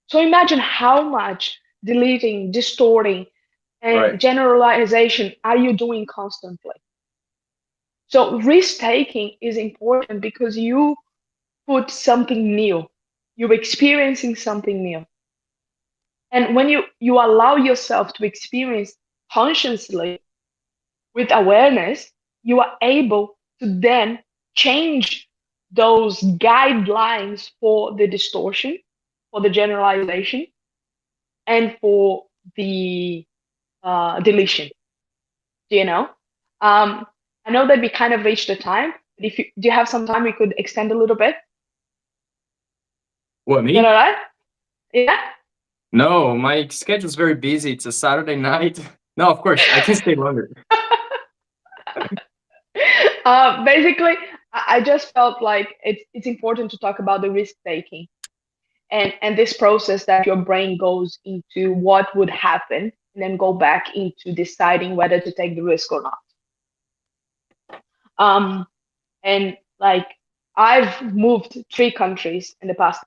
So imagine how much deleting, distorting, and Right. generalization are you doing constantly? So risk taking is important because you put something new, you're experiencing something new. And when you allow yourself to experience consciously with awareness, you are able to then change those guidelines for the distortion, for the generalization, and for the deletion. Do you know? Um, I know that we kind of reached the time, but if you do you have some time, we could extend a little bit. What, Is that all me? right? Yeah. No, my schedule's very busy. It's a Saturday night. No, of course, I can stay longer. Basically, I just felt like it's important to talk about the risk taking and this process that your brain goes into what would happen and then go back into deciding whether to take the risk or not. Um, and like I've moved 3 countries in the past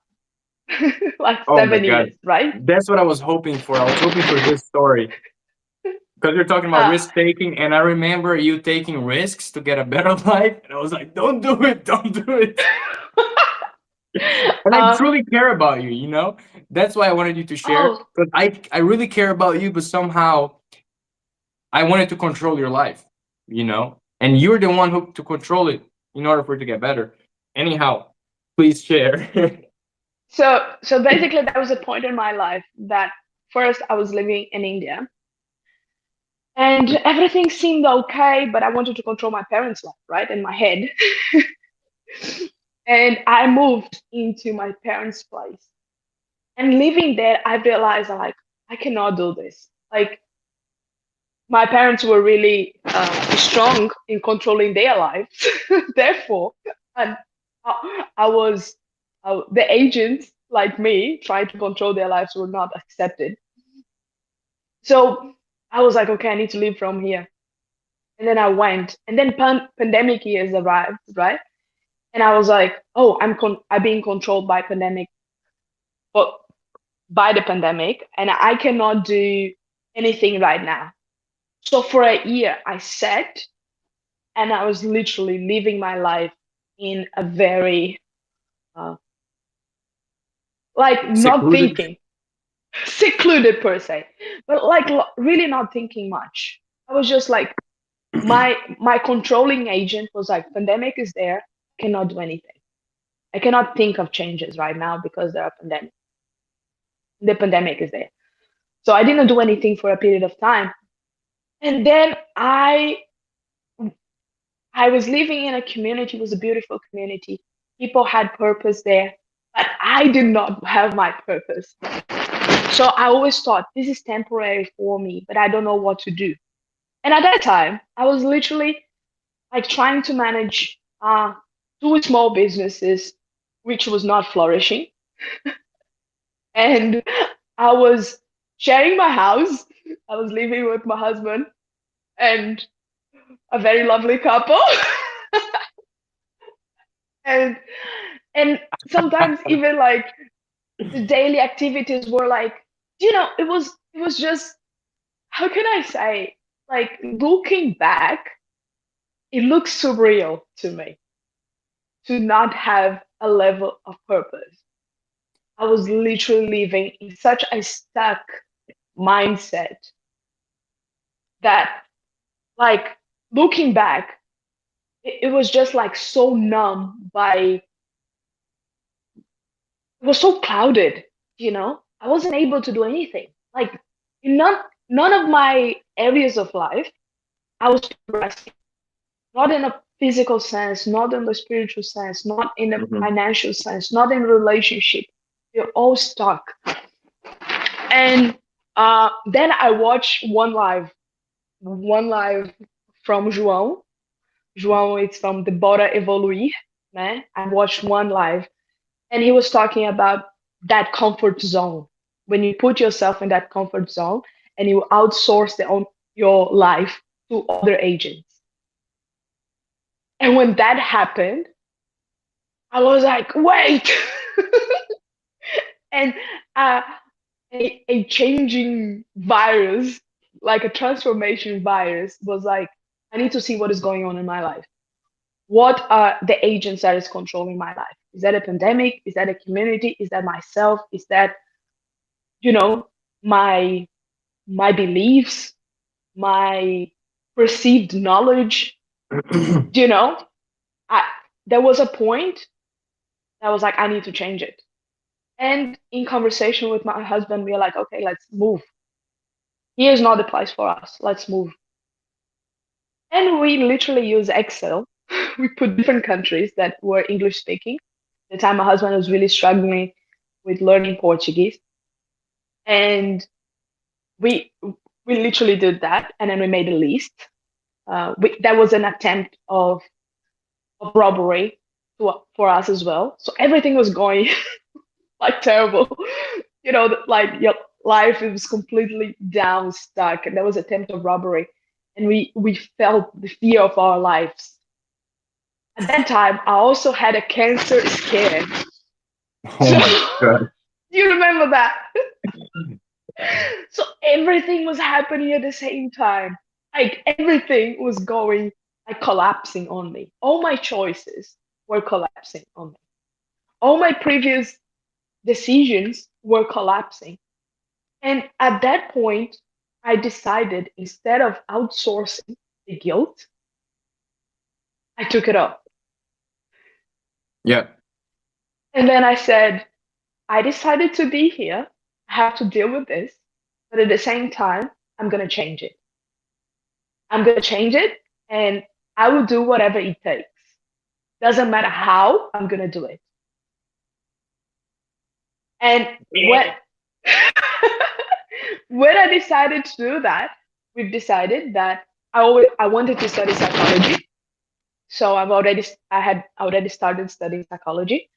like Oh my 7 years, God. right? That's what I was hoping for. I was hoping for this story because you're talking about Uh, risk taking, and I remember you taking risks to get a better life, and I was like, "Don't do it! Don't do it!" And I uh, truly care about you. That's why I wanted you to share oh, because I really care about you, but somehow I wanted to control your life. And you're the one who to control it in order for it to get better. Anyhow, please share. so basically that was a point in my life that first I was living in India and everything seemed okay, but I wanted to control my parents' life, right, in my head. And I moved into my parents' place. And living there, I realized I cannot do this. Like my parents were really strong in controlling their lives. Therefore, and I was the agents like me trying to control their lives were not accepted. So I was like, okay, I need to leave from here. And then I went, and then pandemic years arrived, right? And I was like, oh, I'm being controlled by pandemic, but by the pandemic, and I cannot do anything right now. So for a year, I sat and I was literally living my life in a very uh, like not Secluded. thinking, secluded per se, but like really not thinking much. I was just like my controlling agent was like, pandemic is there, I cannot do anything. I cannot think of changes right now because there are pandemic. The pandemic is there. So I didn't do anything for a period of time. And then I was living in a community, it was a beautiful community. People had purpose there, but I did not have my purpose. So I always thought this is temporary for me, but I don't know what to do. And at that time, I was literally like trying to manage 2 small businesses, which was not flourishing. And I was sharing my house. I was living with my husband and a very lovely couple. and and sometimes even like the daily activities were like, it it was just, how can I say, like looking back, it looks surreal to me to not have a level of purpose. I was literally living in such a stuck mindset that, like, looking back, it was just like so numb by, it was so clouded, you know? I wasn't able to do anything. Like, in none of my areas of life, I was progressing. Not in a physical sense, not in the spiritual sense, not in a Hmm. financial sense, not in relationship. We're all stuck. And then I watched one live from João. João, it's from the Bora Evoluir, né? I watched one live, and he was talking about that comfort zone. When you put yourself in that comfort zone and you outsource your life to other agents. And when that happened, I was like, wait. And uh, a changing virus, like a transformation virus, was like, I need to see what is going on in my life. What are the agents that is controlling my life? Is that a pandemic? Is that a community? Is that myself? Is that, you know, my my beliefs, my perceived knowledge? You know, I there was a point that was like, I need to change it. And in conversation with my husband, we are like, okay, let's move. Here is not the place for us. Let's move. And we literally use Excel. We put different countries that were English speaking. At the time, my husband was really struggling with learning Portuguese. And we we literally did that. And then we made a list. That was an attempt of robbery for us as well. So everything was going like terrible. Like your life was completely down, stuck, and there was attempt of robbery, and we felt the fear of our lives. At that time, I also had a cancer scare. Oh So my God. you remember that? So everything was happening at the same time. Like everything was going like collapsing on me. All my choices were collapsing on me. All my previous decisions were collapsing. And at that point, I decided instead of outsourcing the guilt, I took it up. Yeah. And then I said, I decided to be here. I have to deal with this. But at the same time, I'm going to change it. I'm going to change it and I will do whatever it takes. Doesn't matter how, I'm going to do it. And when, when I decided to do that, we've decided that I wanted to study psychology. So I had already started studying psychology,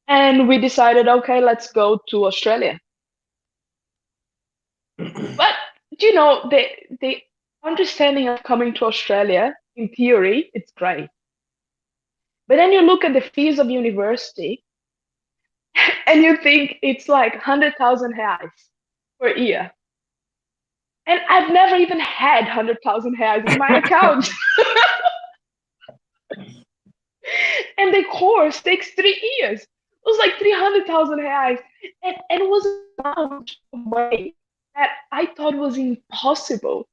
and we decided, okay, let's go to Australia. But the understanding of coming to Australia, in theory, it's great. But then you look at the fees of university, and you think it's like 100,000 reais per year. And I've never even had 100,000 reais in my account. And the course takes 3 years. It was like 300,000 reais. And it was an amount of money that I thought was impossible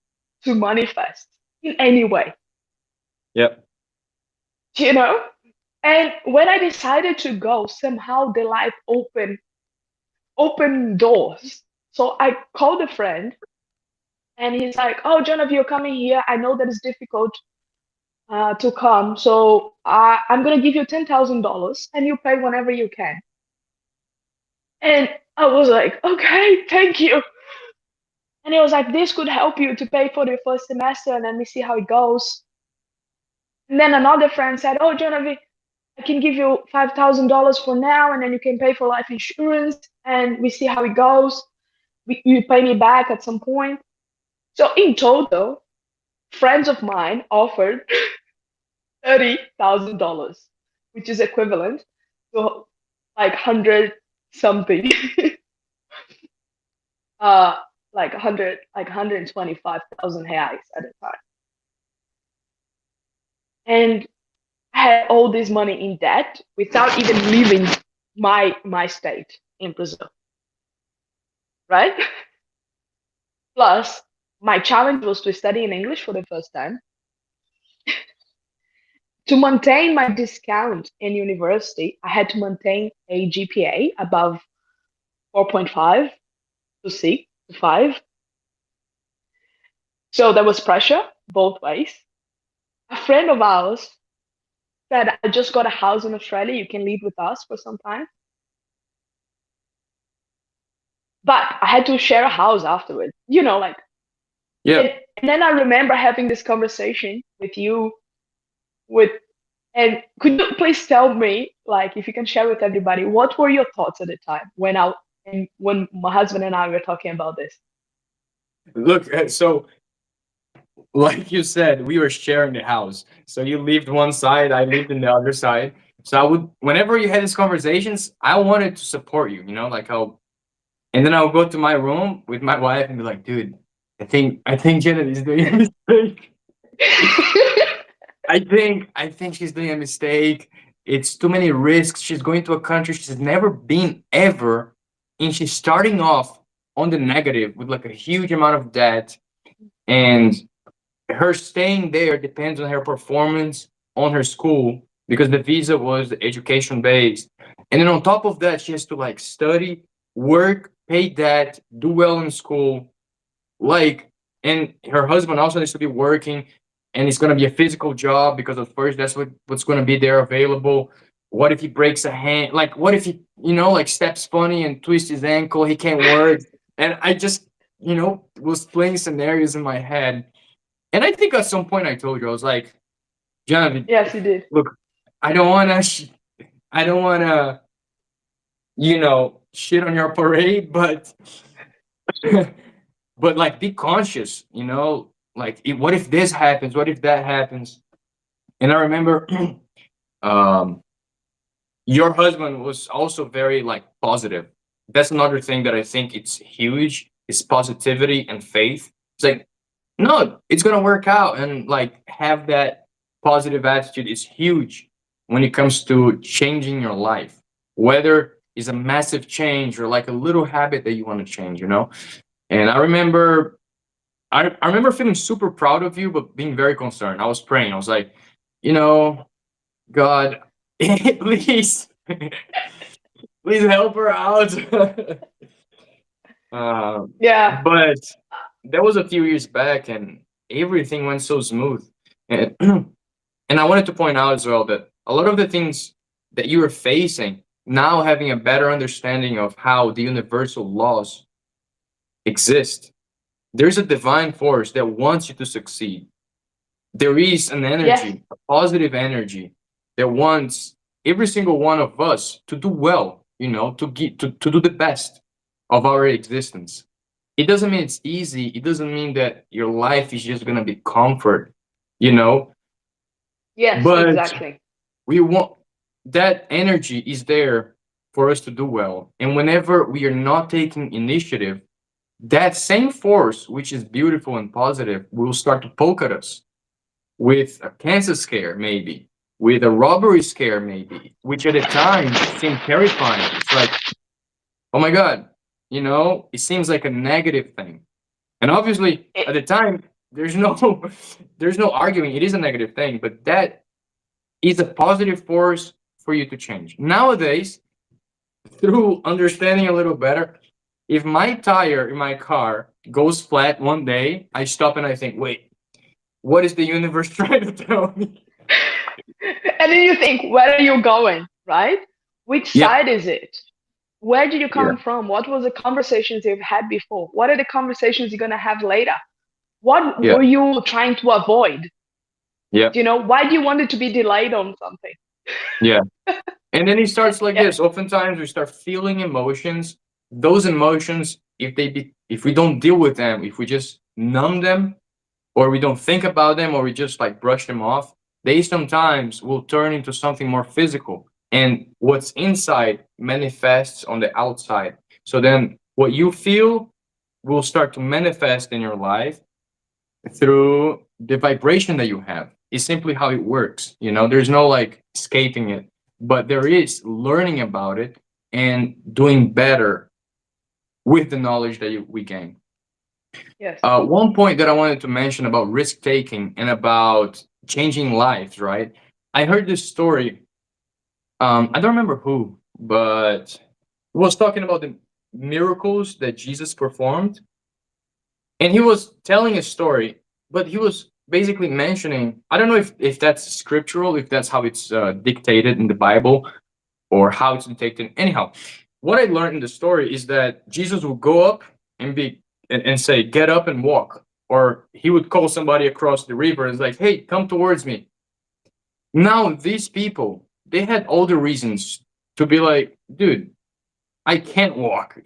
to manifest in any way, Yep. you know? And when I decided to go, somehow the life opened doors. So I called a friend and he's like, oh, Janavi, you're coming here. I know that it's difficult to come. So I'm going to give you $10,000 and you pay whenever you can. And I was like, okay, thank you. And he was like, this could help you to pay for the first semester and let me see how it goes. And then another friend said, oh, Genevieve, I can give you $5,000 for now and then you can pay for life insurance and we see how it goes. You pay me back at some point. So in total, friends of mine offered $30,000, which is equivalent to like 100 something like 100, like 125,000 reais at the time, and I had all this money in debt without even leaving my state in Brazil, right? Plus, my challenge was to study in English for the first time, to maintain my discount in university. I had to maintain a GPA above 4.5 to 6 to 5. So there was pressure both ways. A friend of ours said, I just got a house in Australia. You can live with us for some time. But I had to share a house afterwards, like, Yeah. and then I remember having this conversation with you with, and could you please tell me, like, if you can share with everybody, what were your thoughts at the time when my husband and I were talking about this? Look, so like you said, we were sharing the house. So you lived one side, I lived in the other side. So I would, whenever you had these conversations, I wanted to support you, like how, and then I'll go to my room with my wife and be like, dude, I think Janet is doing a mistake. I think she's doing a mistake. It's too many risks. She's going to a country she's never been ever, and she's starting off on the negative with like a huge amount of debt. And her staying there depends on her performance on her school because the visa was education based. And then on top of that, she has to like study, work, pay debt, do well in school, like, and her husband also needs to be working, and it's going to be a physical job because at first that's what's going to be there available. What if he breaks a hand? Like, what if he, like steps funny and twists his ankle? He can't work. And I just, was playing scenarios in my head. And I think at some point I told you, I was like, Jonathan, Yes, you did. look, I don't want to, I don't want to, shit on your parade, but but like be conscious, like what if this happens, what if that happens. And I remember um your husband was also very like positive. That's another thing that I think it's huge, is positivity and faith. It's like, no, it's gonna work out, and like have that positive attitude is huge when it comes to changing your life, whether it's a massive change or like a little habit that you want to change. And I remember feeling super proud of you, but being very concerned. I was praying. I was like, you know, God, please, please help her out. Yeah. But that was a few years back, and everything went so smooth. And, and I wanted to point out as well that a lot of the things that you were facing, now having a better understanding of how the universal laws exist, there's a divine force that wants you to succeed. There is an Yes. energy, a positive energy that wants every single one of us to do well, to do the best of our existence. It doesn't mean it's easy. It doesn't mean that your life is just going to be comfort, you know, Yes, but exactly. we want that energy is there for us to do well. And whenever we are not taking initiative, that same force, which is beautiful and positive, will start to poke at us with a cancer scare, maybe, with a robbery scare, maybe, which at the time seemed terrifying. It's like, oh my God, it seems like a negative thing. And obviously, It, at the time, there's no, there's no arguing. It is a negative thing, but that is a positive force for you to change. Nowadays, through understanding a little better, if my tire in my car goes flat one day, I stop and I think, wait, what is the universe trying to tell me? and then you think, where are you going, right? Which Yeah, side is it? Where did you yeah, come from? What was the conversations you've had before? What are the conversations you're gonna have later? What yeah, were you trying to avoid? yeah, Why do you want it to be delayed on something? yeah. And then it starts like Yeah. this. Oftentimes we start feeling emotions. Those emotions, if we don't deal with them, if we just numb them, or we don't think about them, or we just like brush them off, they sometimes will turn into something more physical. And what's inside manifests on the outside. So then what you feel will start to manifest in your life through the vibration that you have. It's simply how it works. There's no like escaping it, but there is learning about it and doing better with the knowledge that we gain. Yes. One point that I wanted to mention about risk taking and about changing lives, right? I heard this story. I don't remember who, but was talking about the miracles that Jesus performed, and he was telling a story, but he was basically mentioning. I don't know if that's scriptural, if that's how it's dictated in the Bible, or how it's dictated. Anyhow, what I learned in the story is that Jesus would go up and say, "Get up and walk," or he would call somebody across the river and it's like, "Hey, come towards me." Now these people, they had all the reasons to be like, "Dude, I can't walk."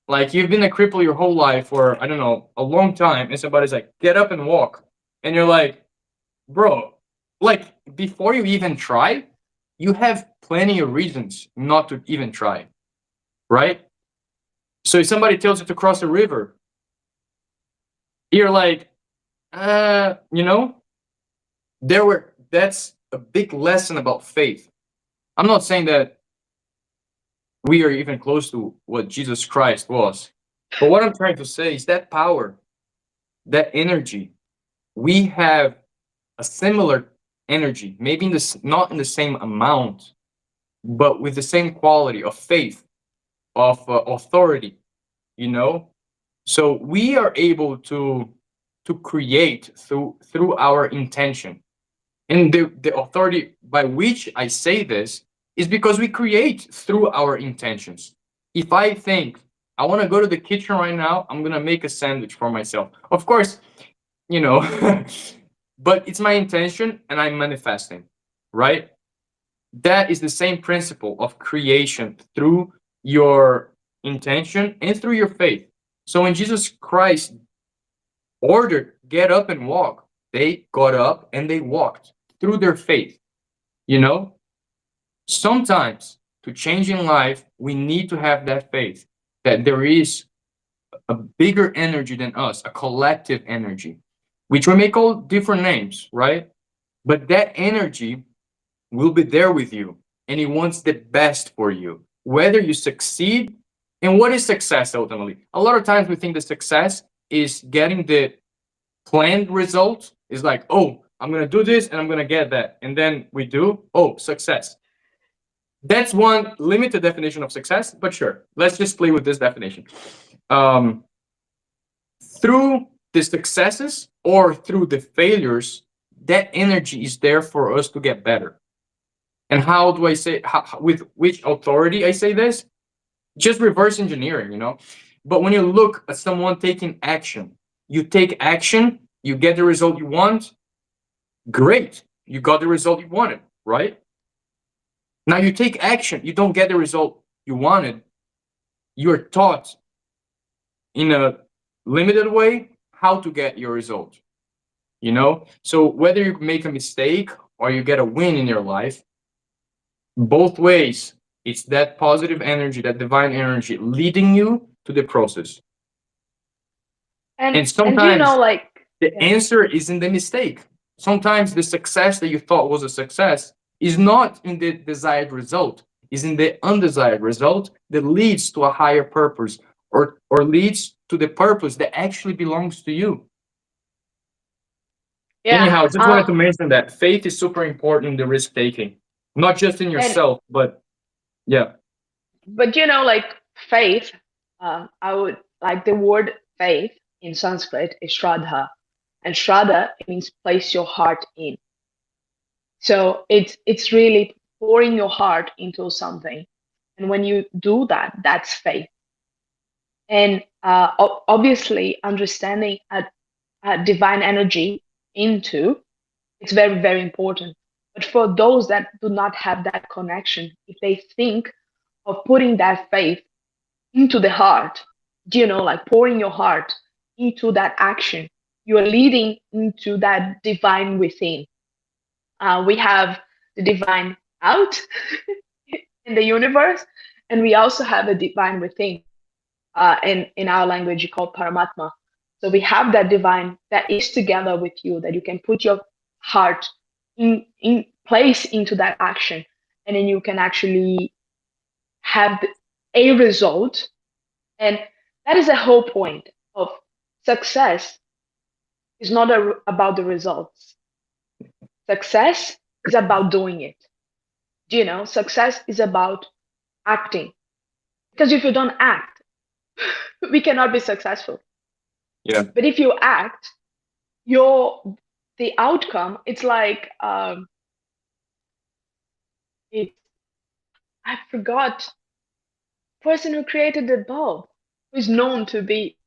Like you've been a cripple your whole life for, I don't know, a long time, and somebody's like, "Get up and walk," and you're like, "Bro, like before you even try, you have plenty of reasons not to even try, right?" So if somebody tells you to cross a river, you're like, you know, that's a big lesson about faith. I'm not saying that we are even close to what Jesus Christ was, but what I'm trying to say is that power, that energy, we have a similar energy, maybe not in the same amount, but with the same quality of faith, of authority, you know. So we are able to create through our intention, and the authority by which I say this is because we create through our intentions. If I think I want to go to the kitchen right now, I'm gonna make a sandwich for myself. Of course, you know, but it's my intention and I'm manifesting, right? That is the same principle of creation through your intention and through your faith. So when Jesus Christ ordered, "Get up and walk," they got up and they walked through their faith. You know, sometimes to change in life, we need to have that faith that there is a bigger energy than us, a collective energy, which we may call different names, right? But that energy will be there with you and it wants the best for you, whether you succeed. And what is success ultimately? A lot of times we think that success is getting the planned result, is like, "Oh, I'm going to do this and I'm going to get that." And then we do, oh, success. That's one limited definition of success, but sure, let's just play with this definition. Um, through the successes or through the failures, that energy is there for us to get better. And how do I say, with which authority I say this? Just reverse engineering, But when you look at someone taking action, you take action, you get the result you want, great, you got the result you wanted, right? Now you take action, you don't get the result you wanted, you're taught in a limited way how to get your result, So whether you make a mistake or you get a win in your life, both ways, it's that positive energy, that divine energy leading you to the process. And And you know, sometimes like, the yeah. answer is in the mistake. Sometimes the success that you thought was a success is not in the desired result, is in the undesired result that leads to a higher purpose, or leads to the purpose that actually belongs to you. Yeah. Anyhow, just wanted to mention that faith is super important in the risk taking, not just in And yourself, but yeah. but you know, like faith, I would like the word faith in Sanskrit is Shraddha, and Shraddha it means place your heart in. So it's really pouring your heart into something, and when you do that, that's faith. And obviously, understanding a divine energy into it's very very important. But for those that do not have that connection, if they think of putting that faith into the heart, like pouring your heart into that action, you are leading into that divine within. We have the divine out in the universe, and we also have a divine within. In our language you call Paramatma. So we have that divine that is together with you, that you can put your heart in place into that action, and then you can actually have a result. And that is the whole point of success. Is not about the results. Success is about doing it. Success is about acting. Because if you don't act, we cannot be successful. Yeah. But if you act, your the outcome, it's like it I forgot person who created the bulb, who is known to be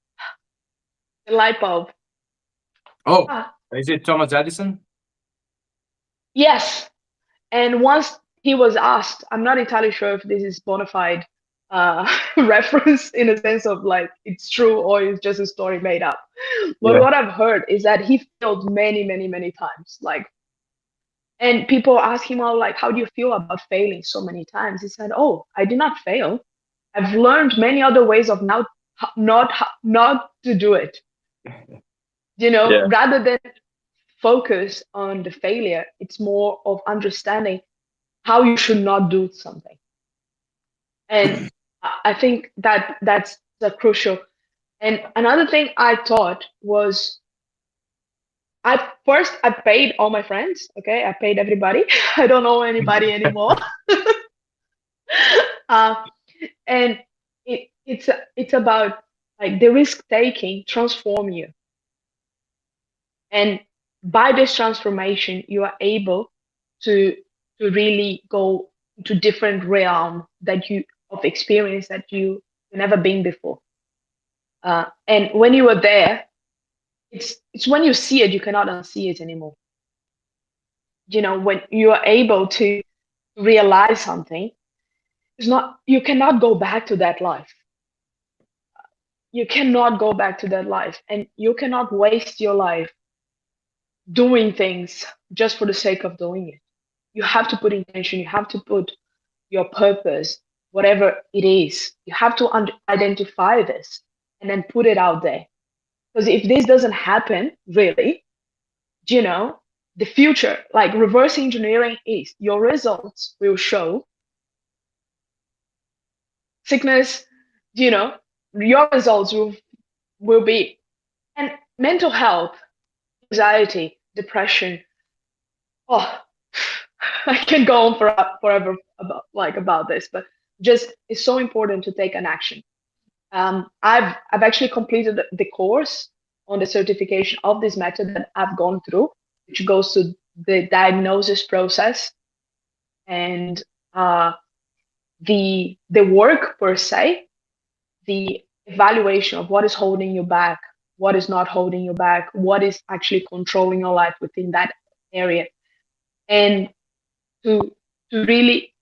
the light bulb. Oh, Ah, is it Thomas Edison? yes. And once he was asked, I'm not entirely sure if this is bona fide reference in a sense of like it's true or it's just a story made up. But Yeah. what I've heard is that he failed many, many, many times. Like, and people ask him, "Oh, like, how do you feel about failing so many times?" He said, "Oh, I did not fail. I've learned many other ways of now not to do it. Yeah. Rather than focus on the failure, it's more of understanding how you should not do something." And I think that that's the crucial. And another thing I thought was I paid all my friends. Okay, I paid everybody. I don't owe anybody anymore. uh, and it's about like the risk taking transform you, and by this transformation you are able to really go into different realm that you of experience that you never been before. And when you are there, it's when you see it, you cannot unsee it anymore. When you are able to realize something, it's not you cannot go back to that life. You cannot go back to that life, and you cannot waste your life doing things just for the sake of doing it. You have to put intention. You have to put your purpose, whatever it is. You have to identify this and then put it out there. Because if this doesn't happen, really, you know, the future, like reverse engineering is your results will show sickness, you know, your results will be, and mental health, anxiety, depression. Oh, I can go on forever about this, but just it's so important to take an action. I've actually completed the course on the certification of this method that I've gone through, which goes to the diagnosis process and the work per se, the evaluation of what is holding you back, what is not holding you back, what is actually controlling your life within that area, and to really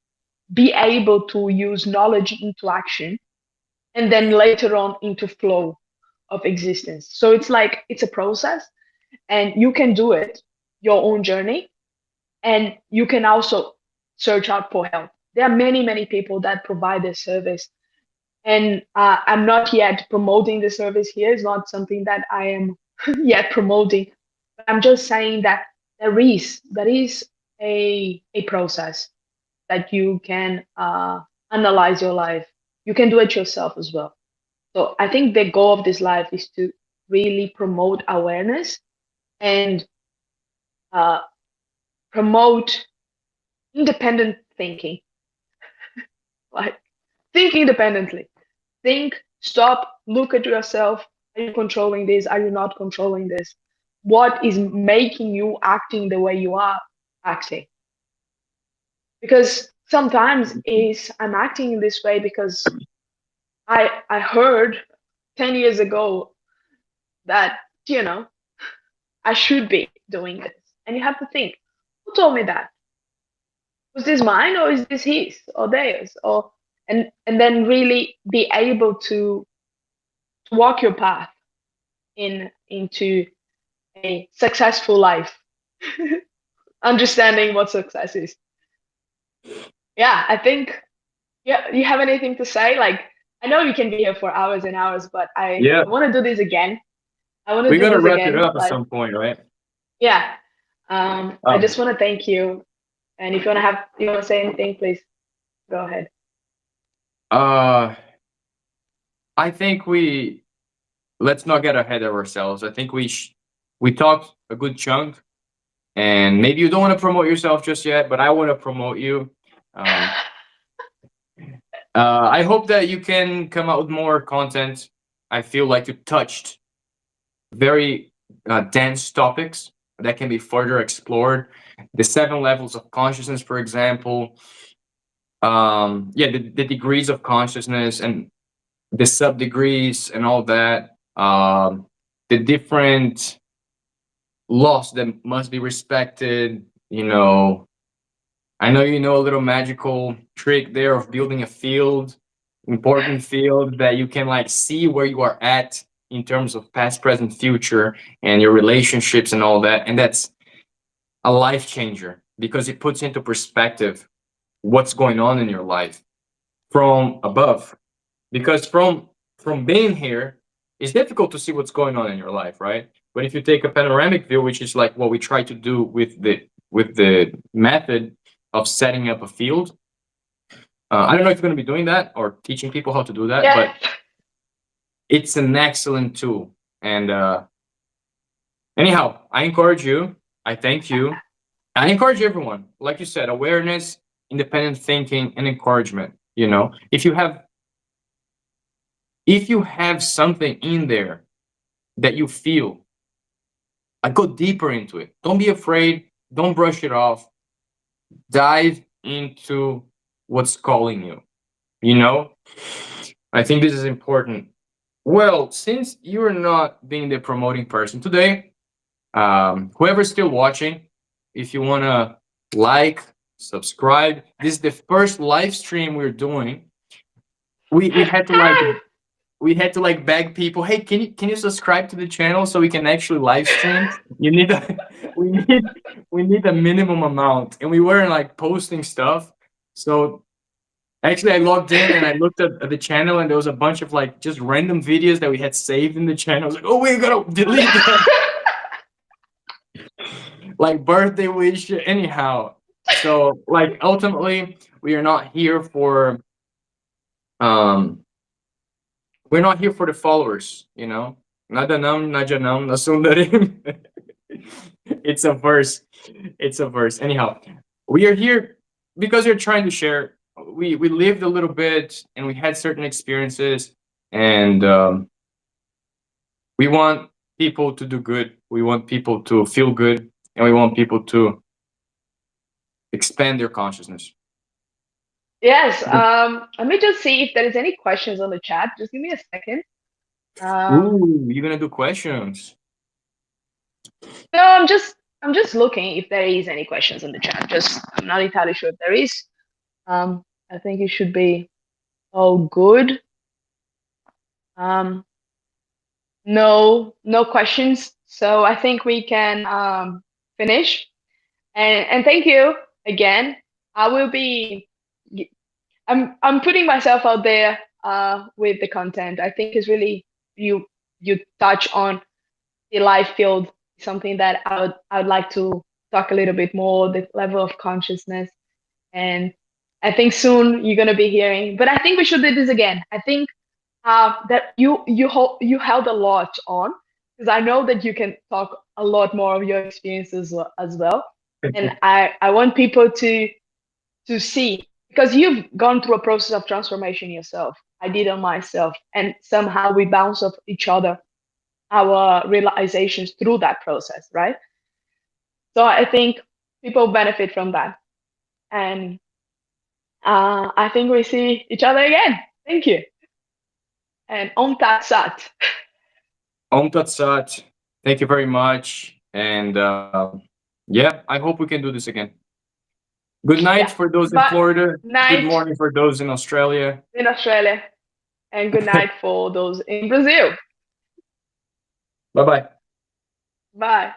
be able to use knowledge into action, and then later on into flow of existence. So it's like it's a process, and you can do it your own journey, and you can also search out for help. There are many, many people that provide this service, and I'm not yet promoting the service here. It's not something that I am yet promoting. But I'm just saying that there is a process that you can analyze your life. You can do it yourself as well. So I think the goal of this life is to really promote awareness and uh, promote independent thinking. Like think independently. Think, stop, look at yourself. Are you controlling this? Are you not controlling this? What is making you acting the way you are acting? Because sometimes is I'm acting in this way because I heard 10 years ago that, you know, I should be doing this. And you have to think, who told me that? Was this mine or is this his or theirs? Or and then really be able to walk your path into a successful life, understanding what success is. Yeah, I think. Yeah, do you have anything to say? Like, I know you can be here for hours and hours, but Yeah, I want to do this again. I want to we do gotta this wrap it again, up at but some point, right? yeah. I Um, just want to thank you. And if you want to say anything, please go ahead. uh, I think we let's not get ahead of ourselves. I think we talked a good chunk, and maybe you don't want to promote yourself just yet, but I want to promote you. Um, I hope that you can come out with more content. I feel like you touched very dense topics that can be further explored. The 7 levels of consciousness, for example. Yeah, the degrees of consciousness and the sub degrees and all that. The different laws that must be respected. I know you know a little magical trick there of building a field, important field that you can like see where you are at in terms of past, present, future, and your relationships and all that. And that's a life changer because it puts into perspective what's going on in your life from above. Because from being here, it's difficult to see what's going on in your life, right? But if you take a panoramic view, which is like what we try to do with the method of setting up a field, I don't know if you're going to be doing that or teaching people how to do that, Yes. but it's an excellent tool. And anyhow, I encourage you. I thank you. I encourage everyone, like you said, awareness, independent thinking, and encouragement. If you have something in there that you feel, go deeper into it. Don't be afraid. Don't brush it off. Dive into what's calling you. You know, I think this is important. Well, since you're not being the promoting person today, whoever's still watching, if you want to like, subscribe, this is the first live stream we're doing. We had to like beg people, hey, can you subscribe to the channel so we can actually live stream? You need a we need we need a minimum amount, and we weren't like posting stuff. So actually, I logged in and I looked at the channel, and there was a bunch of like just random videos that we had saved in the channel. I was like, oh, we gotta delete that, like birthday wish, anyhow. So like ultimately, we are not here for um we're not here for the followers, Nadanam najanam nasundarim. It's a verse. It's a verse. Anyhow, we are here because we're trying to share. We lived a little bit and we had certain experiences, and we want people to do good. We want people to feel good, and we want people to expand their consciousness. Yes. Let me just see if there is any questions on the chat. Just give me a second. Ooh, you're gonna do questions. No, I'm just looking if there is any questions in the chat. Just I'm not entirely sure if there is. I think it should be all good. Um, no questions. So I think we can finish. And thank you again. I will be. I'm putting myself out there with the content. I think is really you touch on the life field, something that I would like to talk a little bit more, the level of consciousness. And I think soon you're gonna be hearing. But I think we should do this again. I think that you held a lot on, because I know that you can talk a lot more of your experiences as well. And I want people to see, because you've gone through a process of transformation yourself. I did on myself, and somehow we bounce off each other our realizations through that process, right? So I think people benefit from that. And I think we see each other again. Thank you. And Om Tat Sat. Om Tat Sat. Thank you very much. And yeah, I hope we can do this again. Good night Yeah. for those in But Florida. Good night morning for those in Australia. in Australia, and good night for those in Brazil. Bye bye. Bye.